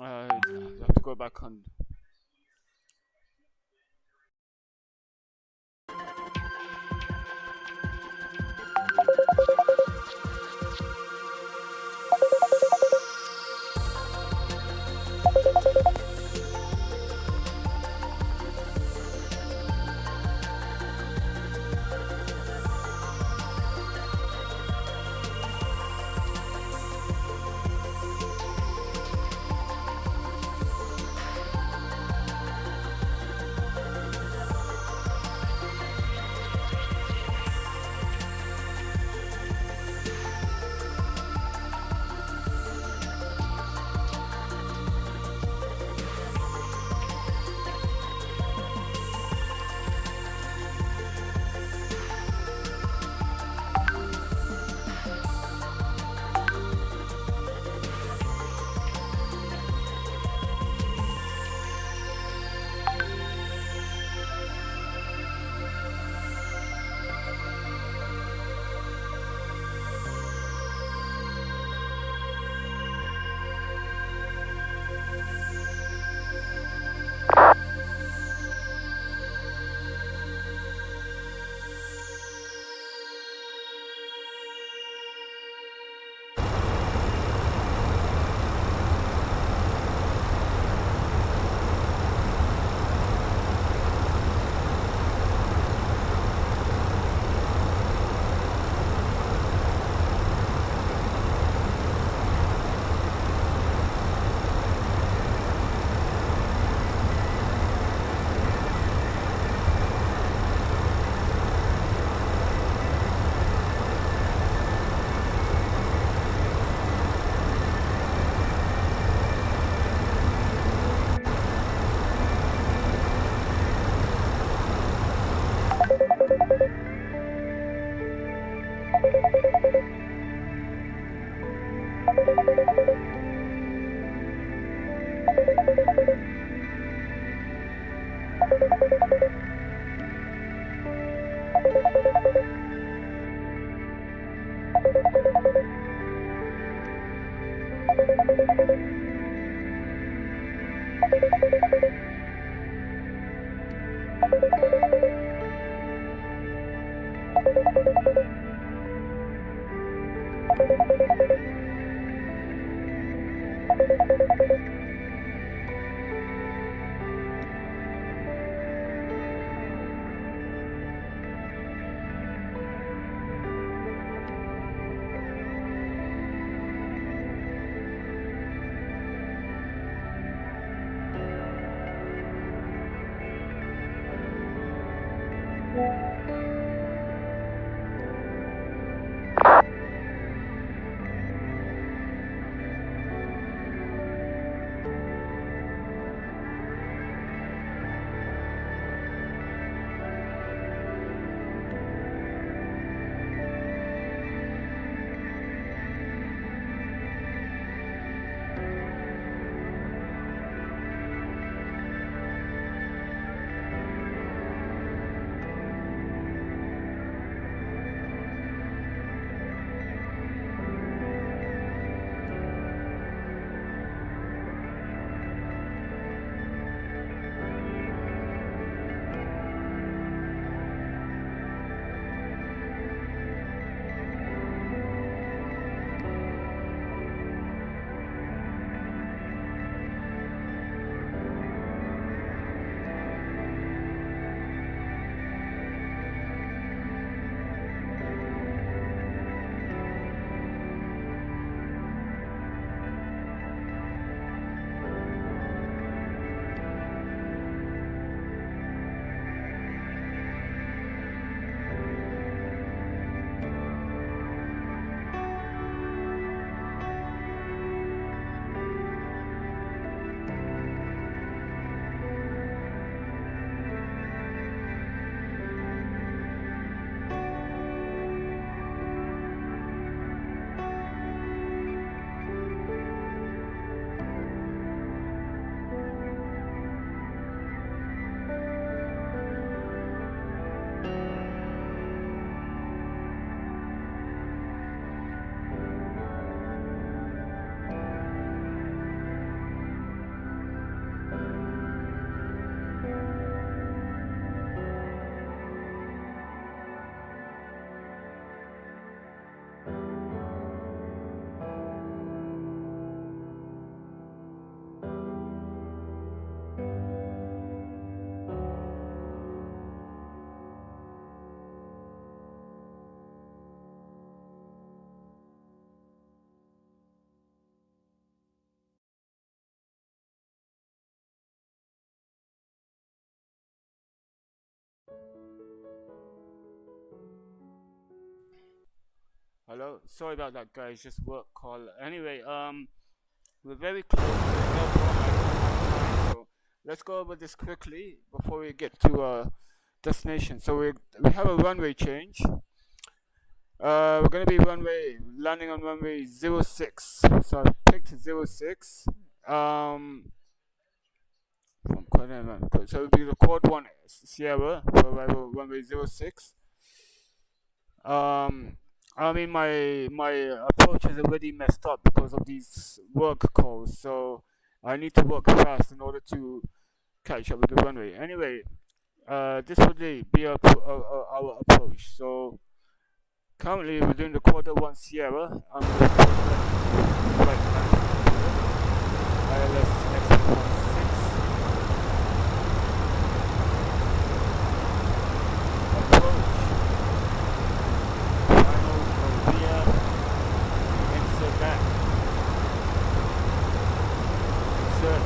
I have to go back on. Hello? Sorry about that, guys. Just work call. Anyway, we're very close to the airport. I don't have time, so let's go over this quickly before we get to our destination. So we have a runway change. We're going to be landing on runway 06. So I picked 06. So it will be the Quad 1 Sierra for arrival runway 06. I mean, my approach is already messed up because of these work calls, so I need to work fast in order to catch up with the runway. Anyway, this would be our approach. So currently we're doing the Quad 1 Sierra. I'm going to right ILS X16. Approach. That. Insert.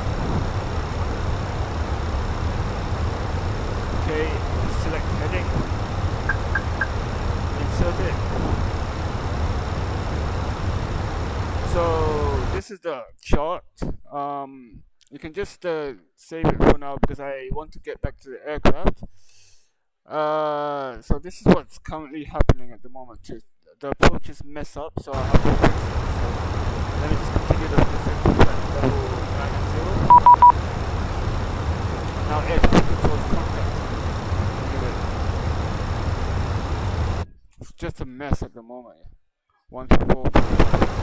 Okay, select heading. Insert it. So this is the chart. You can just save it for now because I want to get back to the aircraft. So this is what's currently happening at the moment. The approaches mess up, so I have to fix it. So let me just continue the descent at level 90. Now air traffic control's contact. It's just a mess at the moment. 134. 134.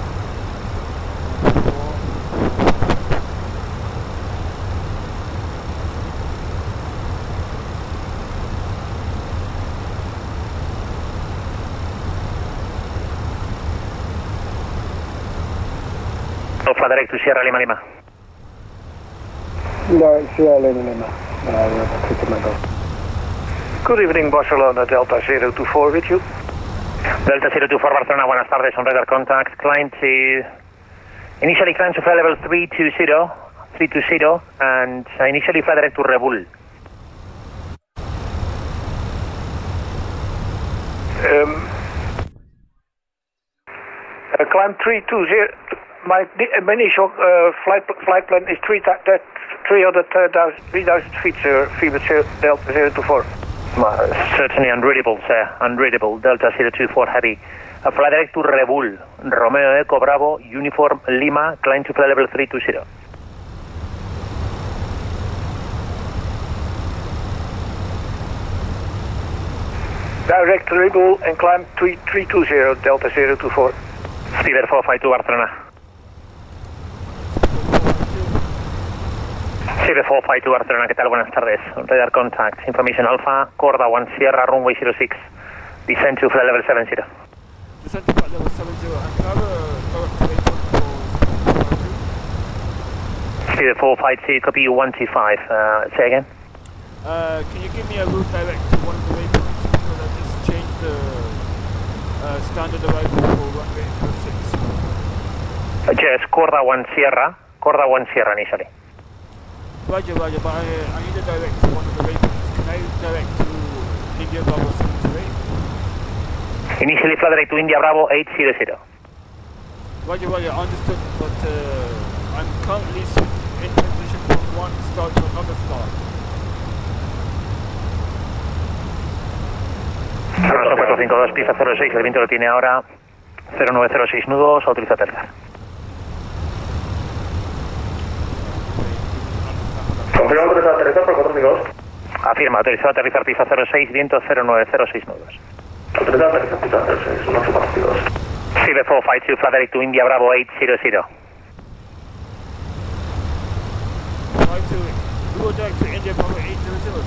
Fly direct to Sierra Lima Lima. Sierra Lima Lima. Good evening, Barcelona, Delta 024 with you. Delta 024 Barcelona, buenas tardes, on radar contact. Initially climb to fly level 320, and initially fly direct to Rebul. Climb 320. My initial flight plan is 3,000 feet, sir. Delta 024. Certainly unreadable, sir. Unreadable. Delta 024 heavy. Fly direct to Rebul. Romeo Echo Bravo, Uniform Lima, climb to fly level 320. Direct to Rebul and climb 320, Delta 024. Speeder 452 Barcelona. Speeder 452 Barcelona, ¿qué tal? Buenas tardes. Radar contact. Information Alpha, Corda 1 Sierra, runway 06. Descend to flight level 70. Descend to flight level 70. And can I have a direct airport for 452? Speeder 452, copy 125. Say again? Can you give me a route direct to one of the waypoints? Because I just changed the standard arrival for runway 06. Yes, Corda 1 Sierra initially. Roger, but I need a direct to one of the waypoints. Can I direct to India Bravo 728? Initially fly direct to India Bravo 800. Roger, understood, but I'm currently in transition from one star to another star. Rosso 452, pista 06, el viento lo tiene ahora 0906 nudos, autoriza aterrizar. Confirma autorizado aterrizar por 452. Afirma, autorizado aterrizar pista 06, viento 0906 nudos. Autorizado aterrizar pista 06, 1842. Speeder 452, fly direct to India Bravo 800. We will direct to India Bravo 800.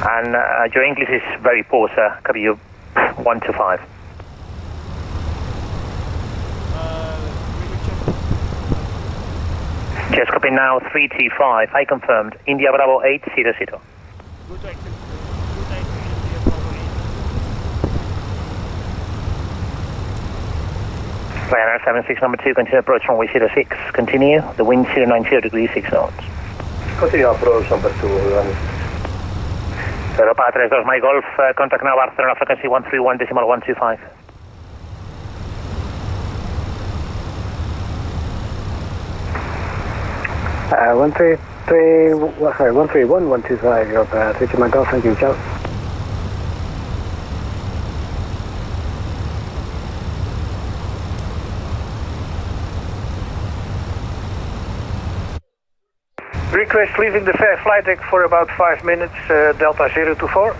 And your English is very poor, sir. Cover you 125. Just copy now 325. I confirmed. India Bravo 800. Ryanair 76 number 2, continue approach runway 06. Continue. The wind 090 degrees 6 knots. Continue approach number 2. Europa 32 My Golf, contact now Barcelona frequency 131.125. Uh, 131.125, Europa 32 My Golf, thank you, ciao. Request leaving the flight deck for about 5 minutes, Delta 024.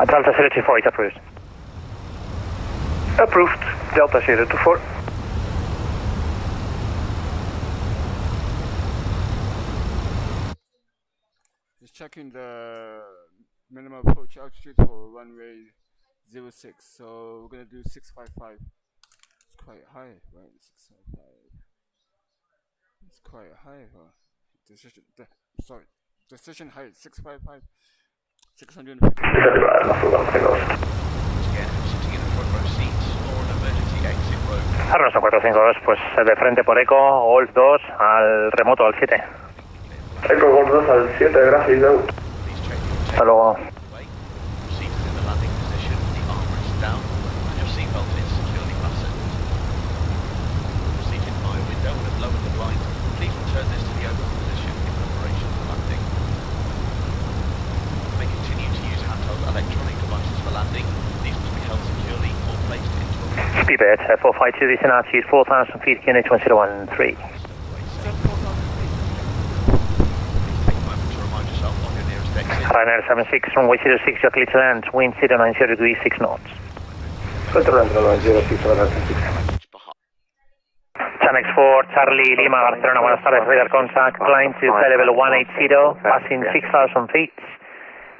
Delta 024 is approved. Approved, Delta 024. Just checking the minimum approach altitude for runway 06. So we're gonna do 655. It's quite high, right? 655. It's quite high, huh? Decision height 655. 650. Arrosa 452, pues de frente por Eco, Golf 2 al remoto al 7. Eco Golf 2 al 7, gracias, Joe. Hasta luego. Speedbird 452, descend altitude 4,000 feet, QNH 1013. Ryanair 76, runway 06, you're clear to land, wind 090 degrees, 6 knots. Chanex 4, Charlie Lima, Barcelona, buenas tardes, radar contact, climb to flight level 180, passing 6,000 feet.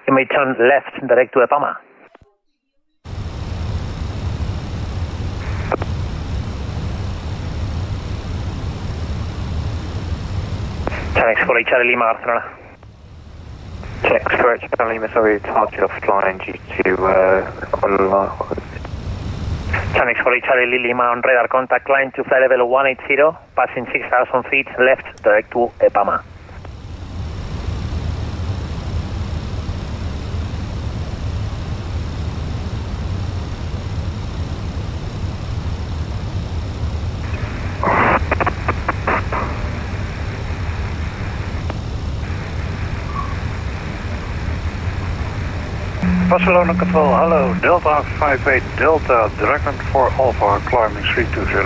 You may turn left, direct to EPAMA. Chanex 4, Charlie Lima, Barcelona. Chanex 4, Charlie Lima, sorry, it's hard to get offline due to Chanex 4, Charlie Lima on radar contact, climb to flight level 180, passing 6,000 feet, left, direct to EPAMA. Barcelona Control, hello, Delta 58 Delta, directment for Alpha, climbing 320.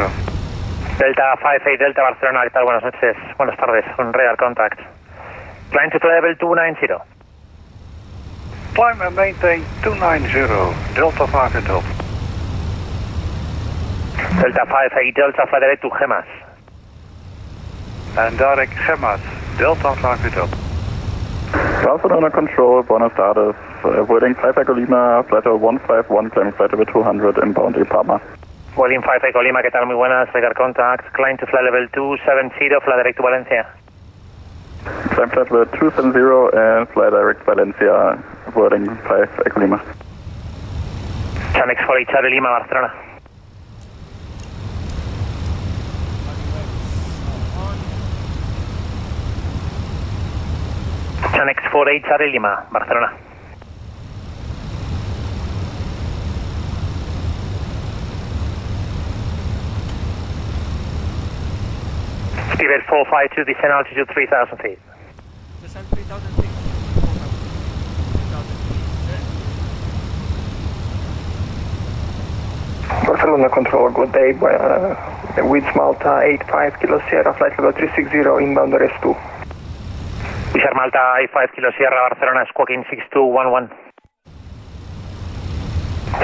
Delta 58 Delta Barcelona, ¿qué tal? Buenas noches, buenas tardes, on radar contact. Climb to flight level 290. Climb and maintain 290, Delta 58 Delta. Delta 58 Delta, flight level to Gemas. And direct Gemas, Delta 58 Delta. Barcelona Control, buenas tardes. Avoiding 5 Echo Lima, flight level 151, climbing flight level 200, inbound EPAMA. Boarding 5 Echo Lima, ¿qué tal? Muy buenas, radar contact. Climb to flight level 270, fly direct to Valencia. Climb flight level 270 and fly direct Valencia, avoiding 5 Echo Lima. Chanex 4, Charlie Lima, Barcelona. Chanex 4, Charlie Lima, Barcelona. Speedbird 452, descend altitude 3,000 feet. Descend 3,000 feet. 3,000 feet. Barcelona Control, good day. With Malta 85 Kilo Sierra, flight level 360, inbound RS2. Wizard Malta 85 Kilo Sierra, Barcelona, squawking 6211.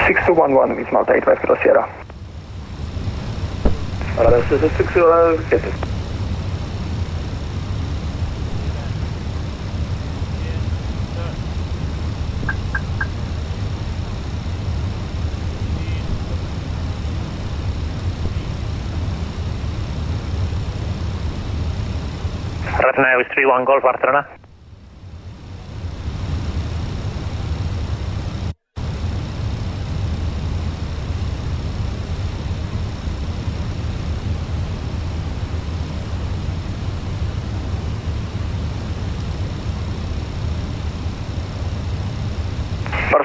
6211 with Malta 85 Kilo Sierra. Ahora this is 6017. Ratna with 31 Golf, Barcelona.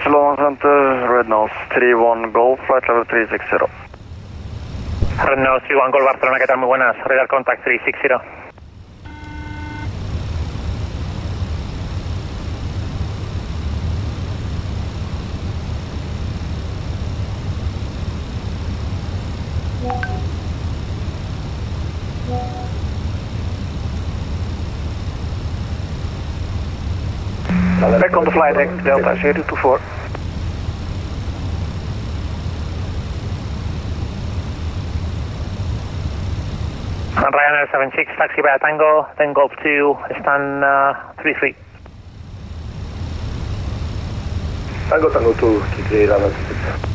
Barcelona Center, Red Nose 31 Golf, flight level 360. Red Nose 31 Golf Barcelona, ¿qué tal? Muy buenas. Radar contact 360. Back on the flight deck, Delta 024. Ryanair 76, taxi by Tango, then Golf 2, stand 33. Tango 2, 33, Ryanair 76.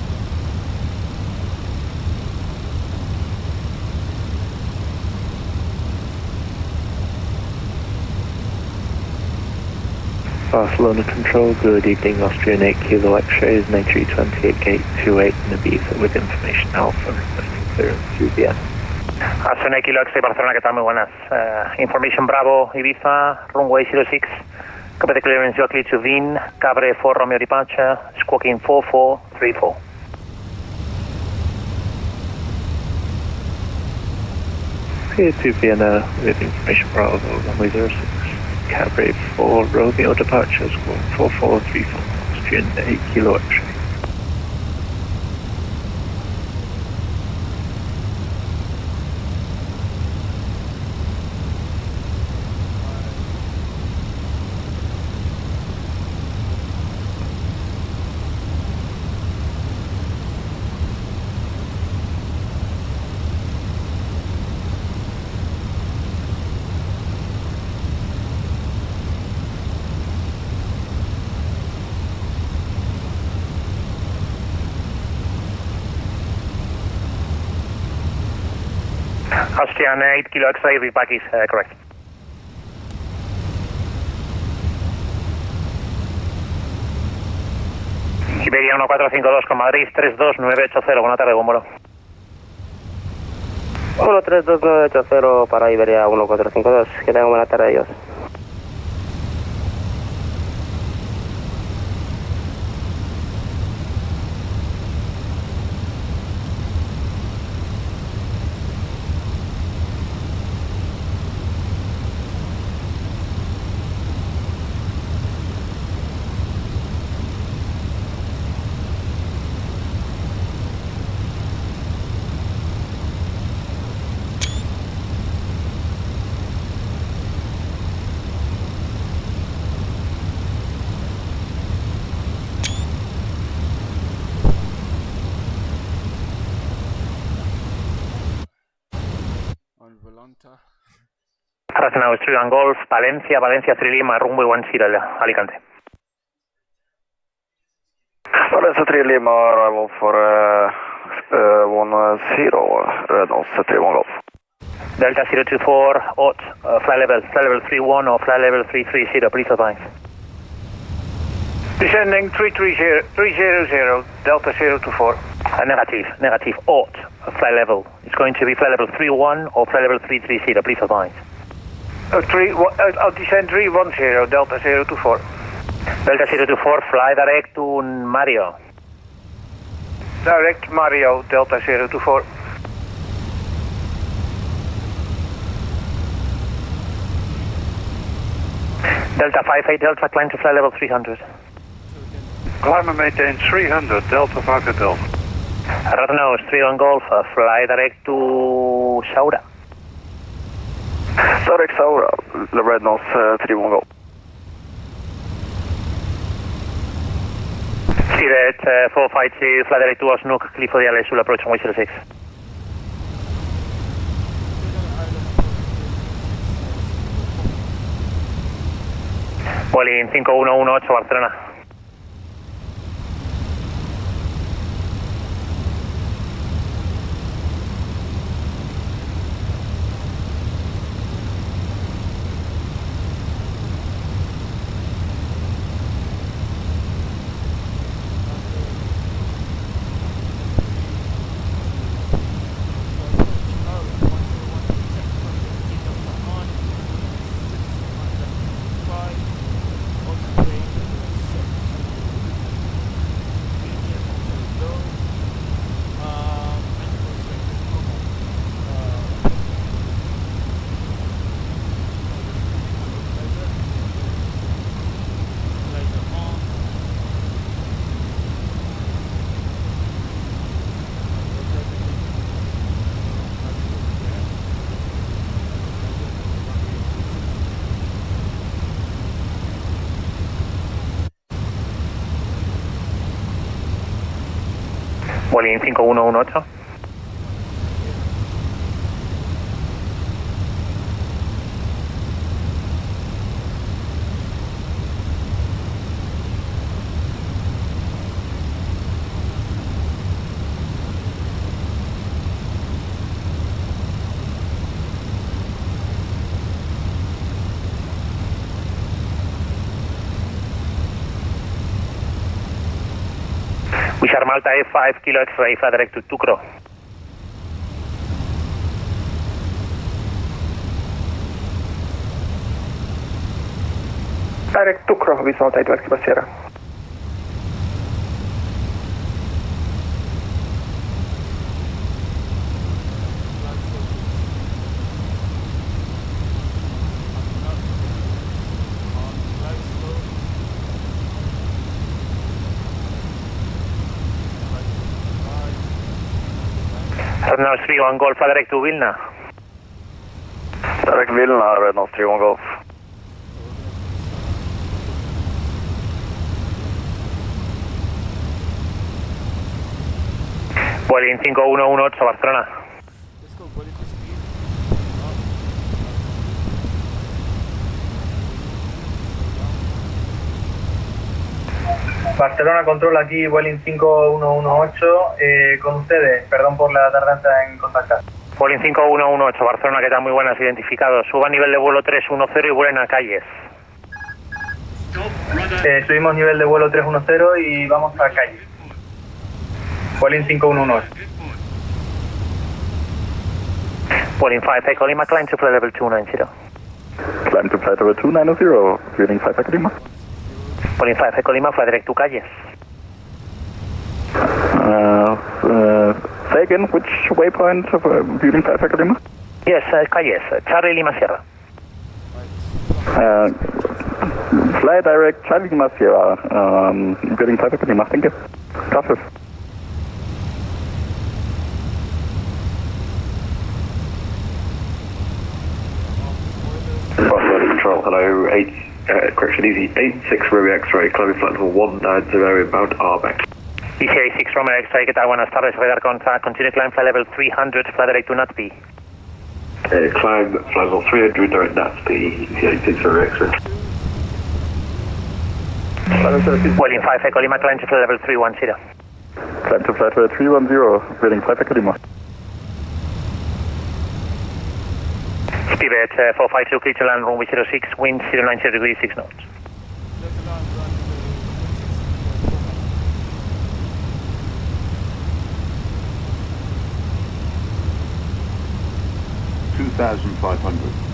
Barcelona Control, good evening, Austrian 8 Kilo X-rays, 9328 gate 28 in Ibiza with information Alpha, requesting clearance through the end. Austrian 8 Kilo X-ray Barcelona, ¿qué tal? Muy buenas. Information Bravo, Ibiza, runway 06, copy the clearance directly to Vin, Cabre 4 Romeo departure, squawking 4434. Here to Vienna with information Bravo, runway 06. Cabre 4 Romeo departure, squawk 4434, Austrian 8 Kilo X-ray. Austrian 8 Kilo X-ray, repack is correct. Iberia 1452 con Madrid 32980, buena tarde, buen vuelo. 13280 para Iberia 1452, que tengan buena tarde, adiós. Arsenal Austrian Golf, Valencia, 3 Lima, runway 10, Alicante. Valencia 3 Lima, arrival for 10, Red Nose 31 Golf. Delta 024, OT, flight level 31 or flight level 330, please advise. Descending 300, Delta 024. Negative, OT, flight level. It's going to be flight level 31 or flight level 330, please advise. I'll descend 310, Delta 024. Delta 024, fly direct to Mario. Direct Mario, Delta 024. Delta 58, Delta, climb to flight level 300. Climb and maintain 300, Delta Vaca Delta. Red Nose, 3 Golf, fly direct to Saura. Direct Saura, the Red Nose 31 Golf. SITET 452, fly direct to Osnook, Clifford Diales, will approach runway 06. Vueling 5118 Barcelona. Vueling 5118. Wishar Malta F5 Kilo X-ray, fly direct to Tucro. Direct Tucro, Wishar Malta 8 X Sierra. Red 31 Golf, fly direct to Vilna. Direct Vilna, Red 31 Golf. Vueling 5118 Barcelona. Barcelona Control, aquí Vueling 5118, con ustedes, perdón por la tardanza en contactar. Vueling 5118 Barcelona, que están muy buenas, identificados. Suba a nivel de vuelo 310 y vuelen a calles. Subimos nivel de vuelo 310 y vamos a calle. Vueling 5118. Vueling 5 Echo Lima, climb to flight level 290. Climb to flight level 290, Vueling 5 Echo Lima. Vueling 5 Echo Lima, fly direct to calles. Say again, which waypoint of Vueling 5 Echo Lima? Yes, calles, Charlie Lima Sierra. Fly direct Charlie Lima Sierra, Vueling 5 Echo Lima, thank you. Gracias. Control, hello, correction, easy, 86 Romeo X-ray, climbing flight level 190, inbound RBAC. Easy 86 Romeo X-ray, ¿qué tal? Buenas tardes, radar contact, continue climb flight level 300, fly direct to NATP. Climb flight level 300, direct NATP, easy 86 Romeo X-ray. Vueling 5 Echo Lima, climb to flight level 310. Climb to flight level 310, Vueling 5 Echo Lima. Speedbird 452, clear to land, runway 06, wind 090 degrees, 6 knots. $2,500.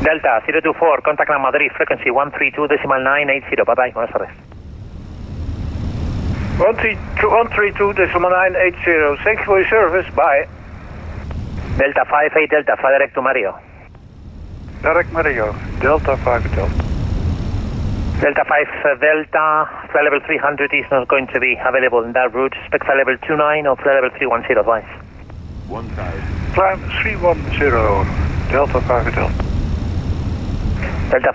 Delta 024, contact land Madrid, frequency 132.980, bye bye, buenas tardes. 132.980, thank you for your service, bye. Delta 58 Delta, fly direct to Mario. Direct Mario, Delta 5 Delta. Delta 5 Delta, fly level 300 is not going to be available in that route, expect fly level 29 or fly level 310, advice. 1,000. Climb 310, Delta 5 Delta. Delta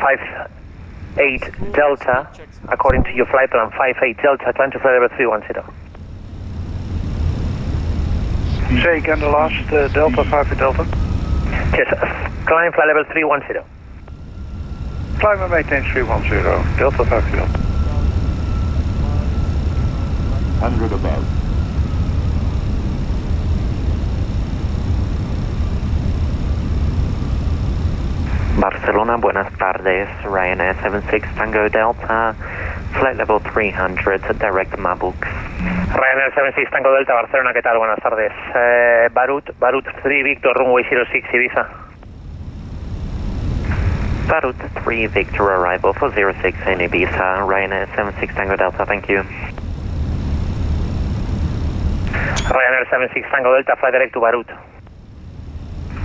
58 Delta, according to your flight plan, 58 Delta, climb to flight level 310. Say again the last, Delta 5 Delta. Yes, climb flight level 310. Climb and maintain 310, Delta 5 Delta. 100 above. Barcelona, buenas tardes. Ryanair 76 Tango Delta, flight level 300, direct Mabux. Ryanair 76 Tango Delta, Barcelona, ¿qué tal? Buenas tardes. Barut 3 Victor, runway 06 Ibiza. Barut 3 Victor, arrival for 06 in Ibiza. Ryanair 76 Tango Delta, thank you. Ryanair 76 Tango Delta, fly direct to Barut.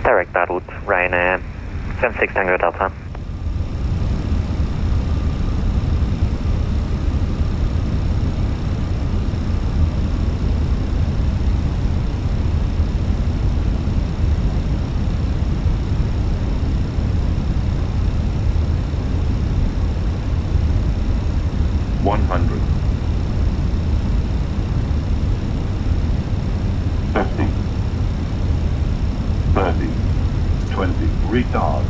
Direct Barut, Ryanair 76 Tango Delta. Retard.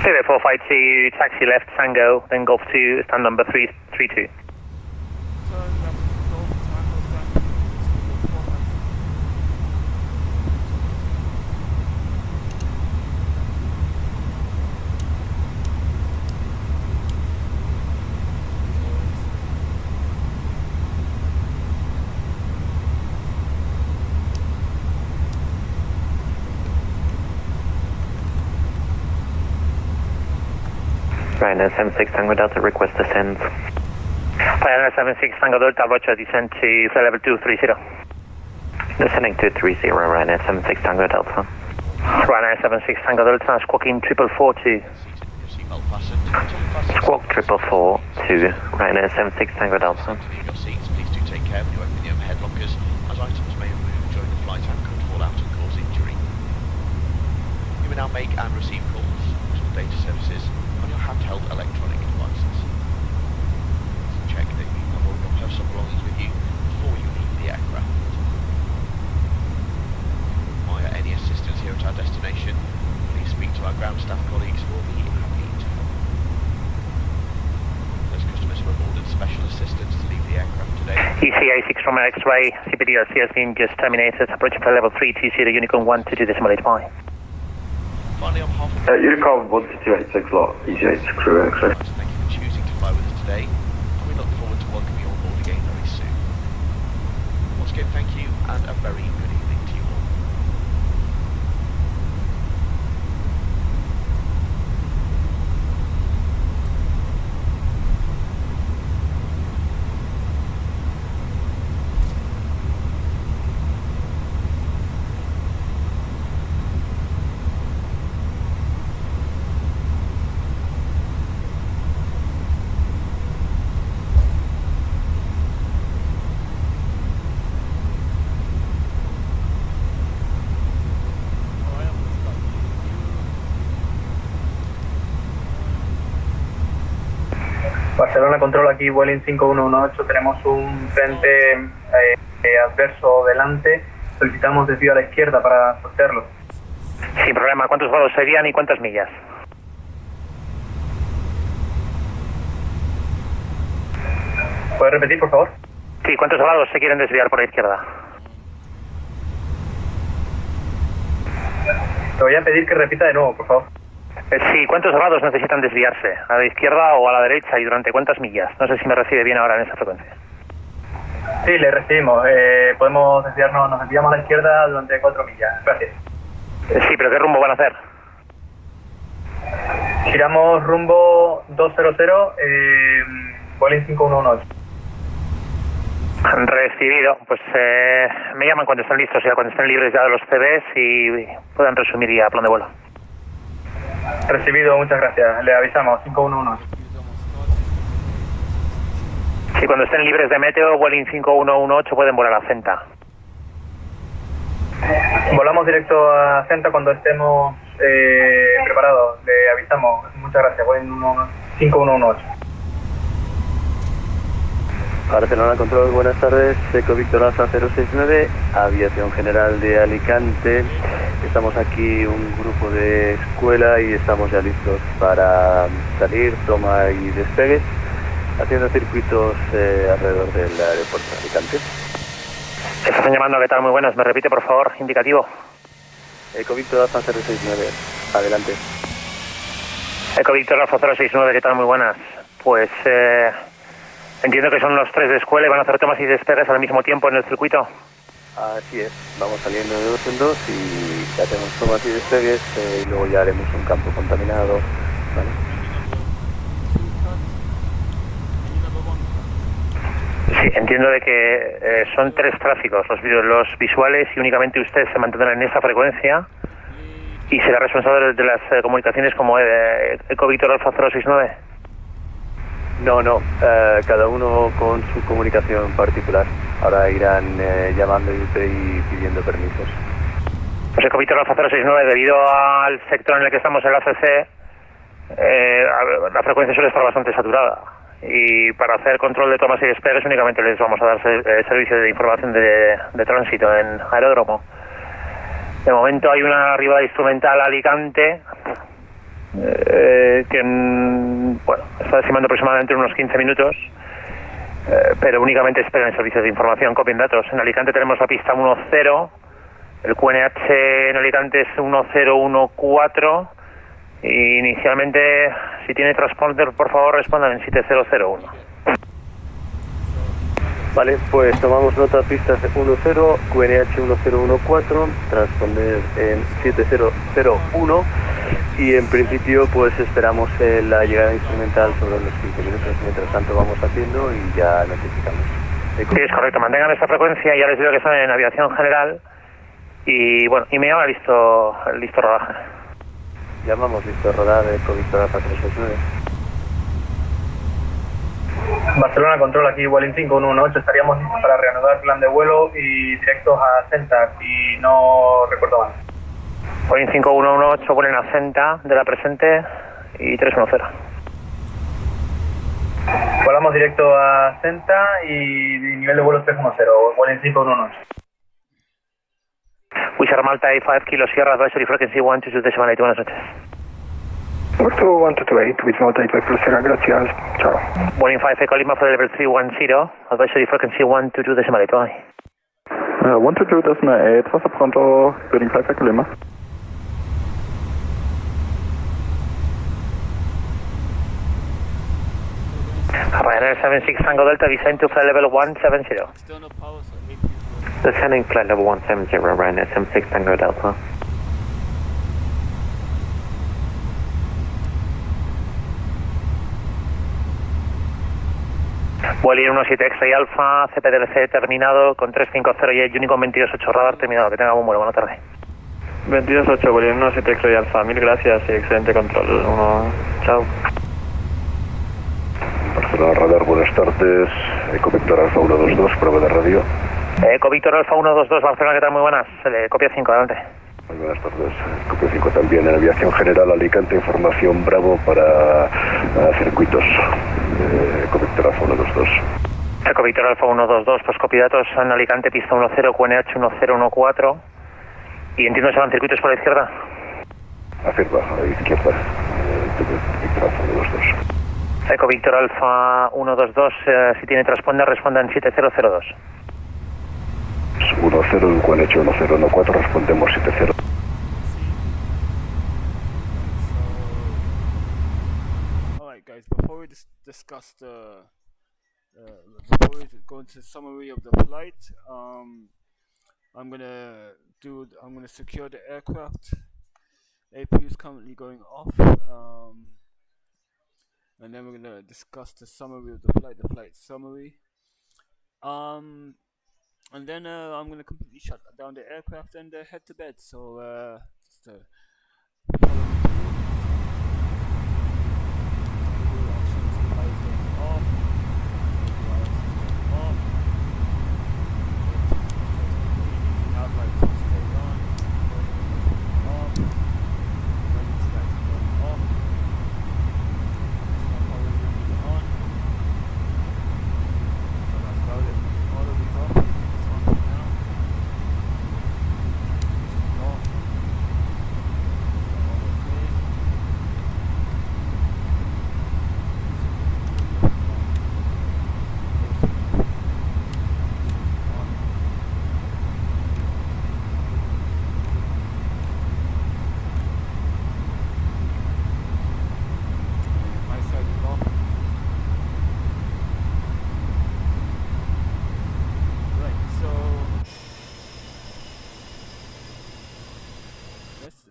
Clear 452, taxi left, Tango, then Golf 2, stand number 332. Ryanair 76 Tango Delta, request descent. Ryanair 76 Tango Delta, roger, descent to flight level 230. Descending to 30, Ryanair 76 Tango Delta. Ryanair 76 Tango Delta, squawking 442. Squawk 442, Ryanair 76 Tango Delta. Your seats, please do take care when you open the overhead lockers, as items may have moved during the flight and could fall out and cause injury. You may now make and receive calls to the data services on your handheld electronic devices. Check that you have all your personal belongings with you before you leave the aircraft. Via any assistance here at our destination, please speak to our ground staff colleagues who will be happy to help. Those customers who have ordered special assistance to leave the aircraft today. ECA 6 from X-ray, CPDRC has been just terminated, approaching flight level 320, Unicorn 122.85. Finally, on behalf of Unicorn 12286 lot, EGH crew X-ray. thank you for choosing to fly with us today, and we look forward to welcoming you on board again very soon. Once again, thank you, and a very good evening to you all. Barcelona Control, aquí Vueling 5118, tenemos un frente adverso delante, solicitamos desvío a la izquierda para sortearlo. Sin problema, ¿cuántos grados serían y cuántas millas? ¿Puedes repetir, por favor? Sí, ¿cuántos grados se quieren desviar por la izquierda? Te voy a pedir que repita de nuevo, por favor. Sí, ¿cuántos grados necesitan desviarse? ¿A la izquierda o a la derecha y durante cuántas millas? No sé si me recibe bien ahora en esa frecuencia. Sí, le recibimos. Podemos desviarnos, nos desviamos a la izquierda durante 4 millas. Gracias. Sí, pero ¿qué rumbo van a hacer? Giramos rumbo 200, Vueling 5118. Recibido. Pues me llaman cuando estén listos, ya cuando estén libres ya de los CVs y puedan resumir ya plan de vuelo. Recibido, muchas gracias. Le avisamos, 511. Sí, cuando estén libres de meteo, Vueling 5118 pueden volar a Centa. Volamos directo a Centa cuando estemos preparados. Le avisamos. Muchas gracias. Vueling 5118. Barcelona Control, buenas tardes. Eco Víctor Alfa 069, Aviación General de Alicante. Estamos aquí un grupo de escuela y estamos ya listos para salir, toma y despegue, haciendo circuitos alrededor del aeropuerto de Alicante. Están llamando, ¿qué tal? Muy buenas. ¿Me repite, por favor, indicativo? Eco Víctor Alfa 069, adelante. Eco Víctor Alfa 069, ¿qué tal? Muy buenas. Pues entiendo que son los 3 de escuela y van a hacer tomas y despegues al mismo tiempo en el circuito. Así es, vamos saliendo de 2 en 2 y hacemos tomas y despegues y luego ya haremos un campo contaminado, ¿vale? Sí, entiendo de que son 3 tráficos, los visuales, y únicamente ustedes se mantendrán en esa frecuencia y será responsable de las comunicaciones como Eco Víctor Alfa 069. No, cada uno con su comunicación particular. Ahora irán llamando y pidiendo permisos. Pues Eco Víctor Alfa 069, debido al sector en el que estamos en la ACC, la frecuencia suele estar bastante saturada. Y para hacer control de tomas y despegues únicamente les vamos a dar servicio de información de tránsito en aeródromo. De momento hay una arribada instrumental a Alicante que bueno, está estimando aproximadamente unos 15 minutos, pero únicamente esperan el servicio de información, copien datos. En Alicante tenemos la pista 10, el QNH en Alicante es 1014 y inicialmente, si tiene transponder, por favor respondan en SITET 001. Vale, pues tomamos nota, pistas 10, QNH 1014, transponder en 7001 y en principio pues esperamos la llegada instrumental sobre los 15 minutos. Mientras tanto vamos haciendo y ya notificamos. Sí, es correcto, mantengan esta frecuencia, ya les digo que están en aviación general y bueno, y me llama listo rodaje. Llamamos listo rodar de Eco Víctor Alfa 369. Barcelona Control, aquí Vueling 5118, estaríamos listos para reanudar plan de vuelo y directos a Centa, y no recuerdo mal. Vueling 5118, vuelen a Centa de la presente y 310. Volamos directo a Centa y nivel de vuelo 310, Vueling 5118. Wizard Malta 5 Kilo Sierra, advisory frequency 122.8, buenas noches. Puerto 128, with Malta 5 Kilo Sierra, gracias, chao. Vueling 5 Echo Lima for level 310, advisory frequency 122.8. 122.8, Wasser pronto, Vueling 5 Echo Lima. Ryanair 76 Tango Delta, descend to flight level 170. Descending flight level 170, Ryanair 76 Tango Delta. Vueling 17 X-Ray Alpha, CPDLC terminado con 350 y Unicorn 228 radar terminado. Que tenga buen vuelo, buena tarde. 228, Vueling 17 X-Ray Alpha, mil gracias y excelente control. Chao. Barcelona Radar, buenas tardes. Eco Víctor Alfa 122, prueba de radio. Eco Víctor Alfa 122, Barcelona, ¿qué tal? Muy buenas. Copia 5, adelante. Muy buenas tardes. Copia 5 también en aviación general Alicante, información Bravo para circuitos. Eco Victor Alfa 122. Eco Victor Alfa 122, pues copy datos en Alicante, pista 10, QNH 1014. Y entiendo se van circuitos por la izquierda. Afirma, a la izquierda. Victor Alfa 122. Eco Victor Alfa 122, si tiene transponder, responda en 7002. 10, QNH 1014, respondemos 70. Alright guys, before we discuss before we go into the summary of the flight, I'm gonna secure the aircraft. APU is currently going off, and then we're gonna discuss the summary of the flight summary. And then I'm gonna completely shut down the aircraft and head to bed. So just follow me through.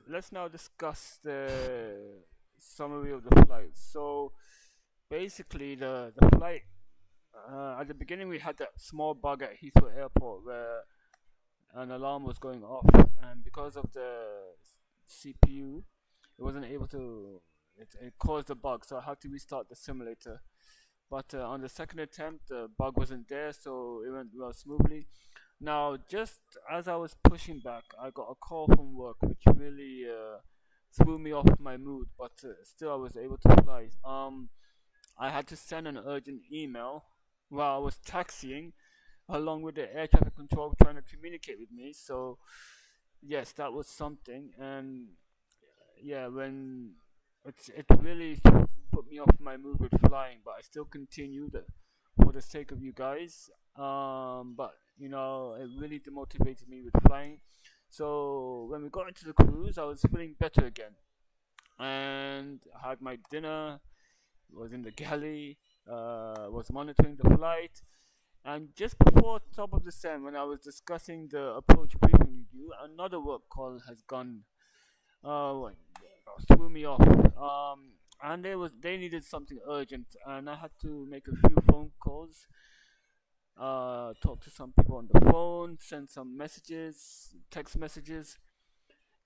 Let's now discuss the summary of the flight. So basically the flight, at the beginning we had that small bug at Heathrow Airport where an alarm was going off, and because of the CPU it wasn't able to, it caused a bug, so I had to restart the simulator. But on the second attempt the bug wasn't there, so it went well smoothly. Now, just as I was pushing back, I got a call from work which really threw me off my mood, but still I was able to fly. I had to send an urgent email while I was taxiing, along with the air traffic control trying to communicate with me. So yes, that was something. And yeah, when it really put me off my mood with flying, but I still continued for the sake of you guys. But you know, it really demotivated me with flying. So when we got into the cruise, I was feeling better again, and I had my dinner, was in the galley, was monitoring the flight, and just before top of descent, when I was discussing the approach briefing with you, another work call has gone, threw me off. And they needed something urgent, and I had to make a few phone calls, talk to some people on the phone, send some messages, text messages.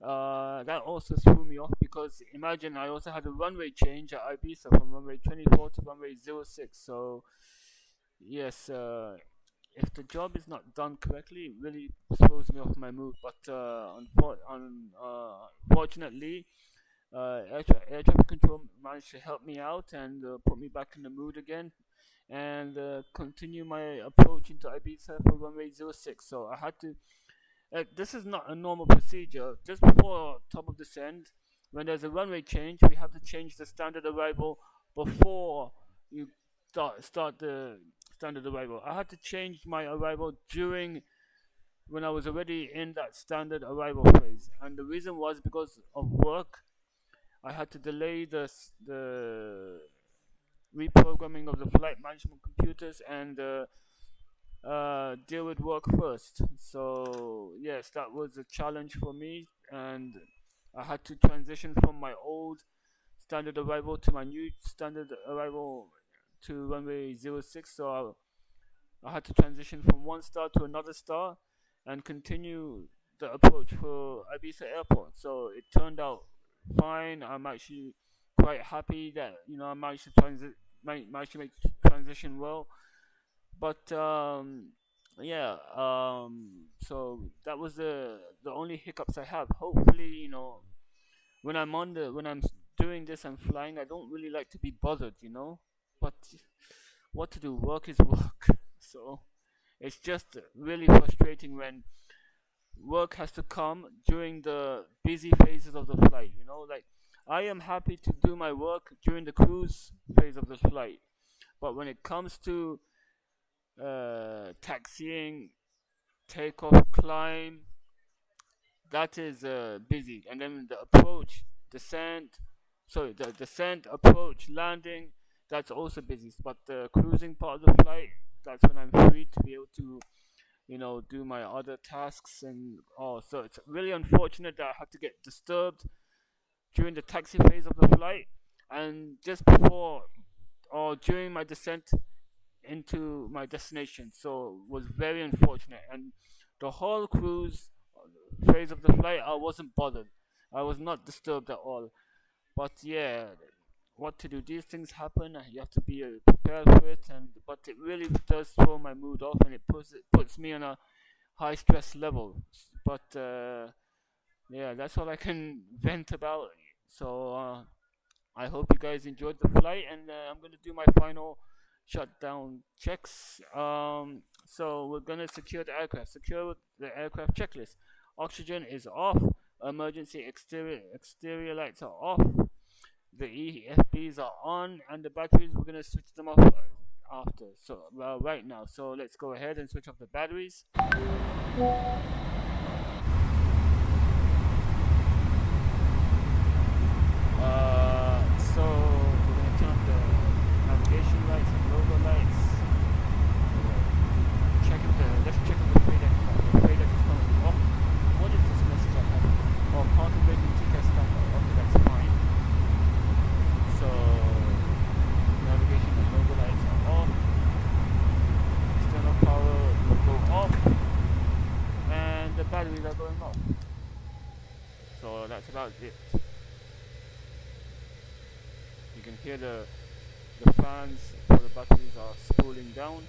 That also threw me off, because imagine I also had a runway change at Ibiza from runway 24 to runway 06. So yes, if the job is not done correctly, it really throws me off my mood. But unfortunately, air traffic control managed to help me out and put me back in the mood again, and continue my approach into Ibiza for runway 06. So I had to, this is not a normal procedure. Just before top of descent, when there's a runway change, we have to change the standard arrival before you start the standard arrival. I had to change my arrival when I was already in that standard arrival phase, and the reason was because of work. I had to delay the reprogramming of the flight management computers and deal with work first. So yes, that was a challenge for me, and I had to transition from my old standard arrival to my new standard arrival to runway 06. So I had to transition from one star to another star and continue the approach for Ibiza Airport. So it turned out fine. I'm actually quite happy that, you know, I managed to make transition well. But yeah, so that was the only hiccups I have. Hopefully, you know, when I'm doing this and flying, I don't really like to be bothered, you know. but what to do? Work is work. So it's just really frustrating when work has to come during the busy phases of the flight. You know, like I am happy to do my work during the cruise phase of the flight, but when it comes to taxiing, takeoff, climb, that is busy, and then the approach, descent, sorry, the descent, approach, landing, that's also busy. But the cruising part of the flight, that's when I'm free to be able to, you know, do my other tasks. And so it's really unfortunate that I had to get disturbed during the taxi phase of the flight, and just before or during my descent into my destination. So it was very unfortunate, and the whole cruise phase of the flight I wasn't bothered. I was not disturbed at all. But yeah, what to do? These things happen, and you have to be prepared for it. And but it really does throw my mood off, and it puts me on a high stress level. But yeah, that's all I can vent about. So I hope you guys enjoyed the flight, and I'm gonna do my final shutdown checks. So we're gonna secure the aircraft. Secure the aircraft checklist. Oxygen is off. Emergency exterior lights are off. The EFBs are on, and the batteries we're gonna switch them off after. So right now. So let's go ahead and switch off the batteries. So we're gonna turn off the navigation lights and logo lights. Let's check if the radar is coming. Oh, what is this message I have? Oh, parking brake and TCAS stuff. Okay, that's fine. So navigation and logo lights are off. External power will go off, and the batteries are going off. So that's about it. You can hear the fans for the batteries are spooling down.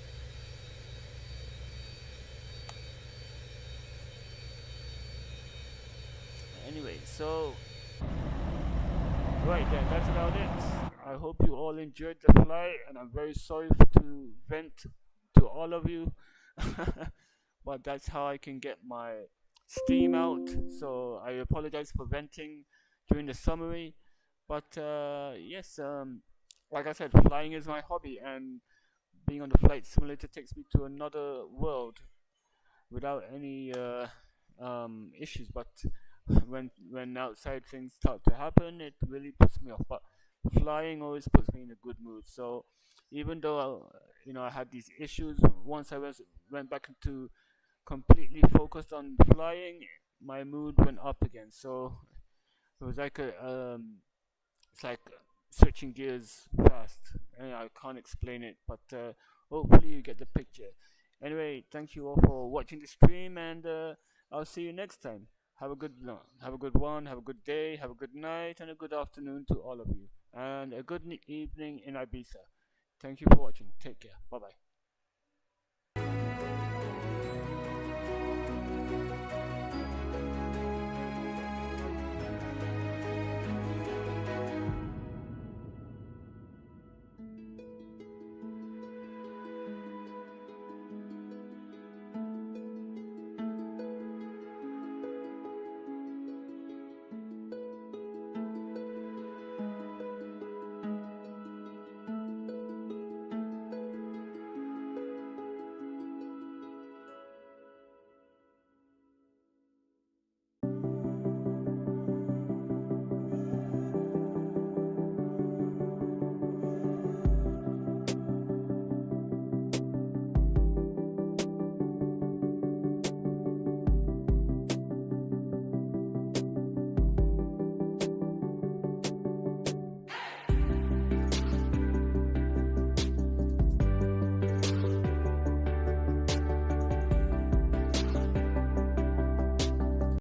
Anyway, so right then, that's about it. I hope you all enjoyed the flight, and I'm very sorry to vent to all of you. But that's how I can get my steam out. So I apologize for venting during the summary. But yes, like I said, flying is my hobby, and being on the flight simulator takes me to another world without any issues. But when outside things start to happen, it really puts me off. But flying always puts me in a good mood. So even though I had these issues, once I went back into completely focused on flying, my mood went up again. So it was like it's like switching gears fast. And I can't explain it, but hopefully you get the picture. Anyway, thank you all for watching the stream, and I'll see you next time. Have a good one, have a good day, have a good night, and a good afternoon to all of you, and a good evening in Ibiza. Thank you for watching. Take care. Bye bye.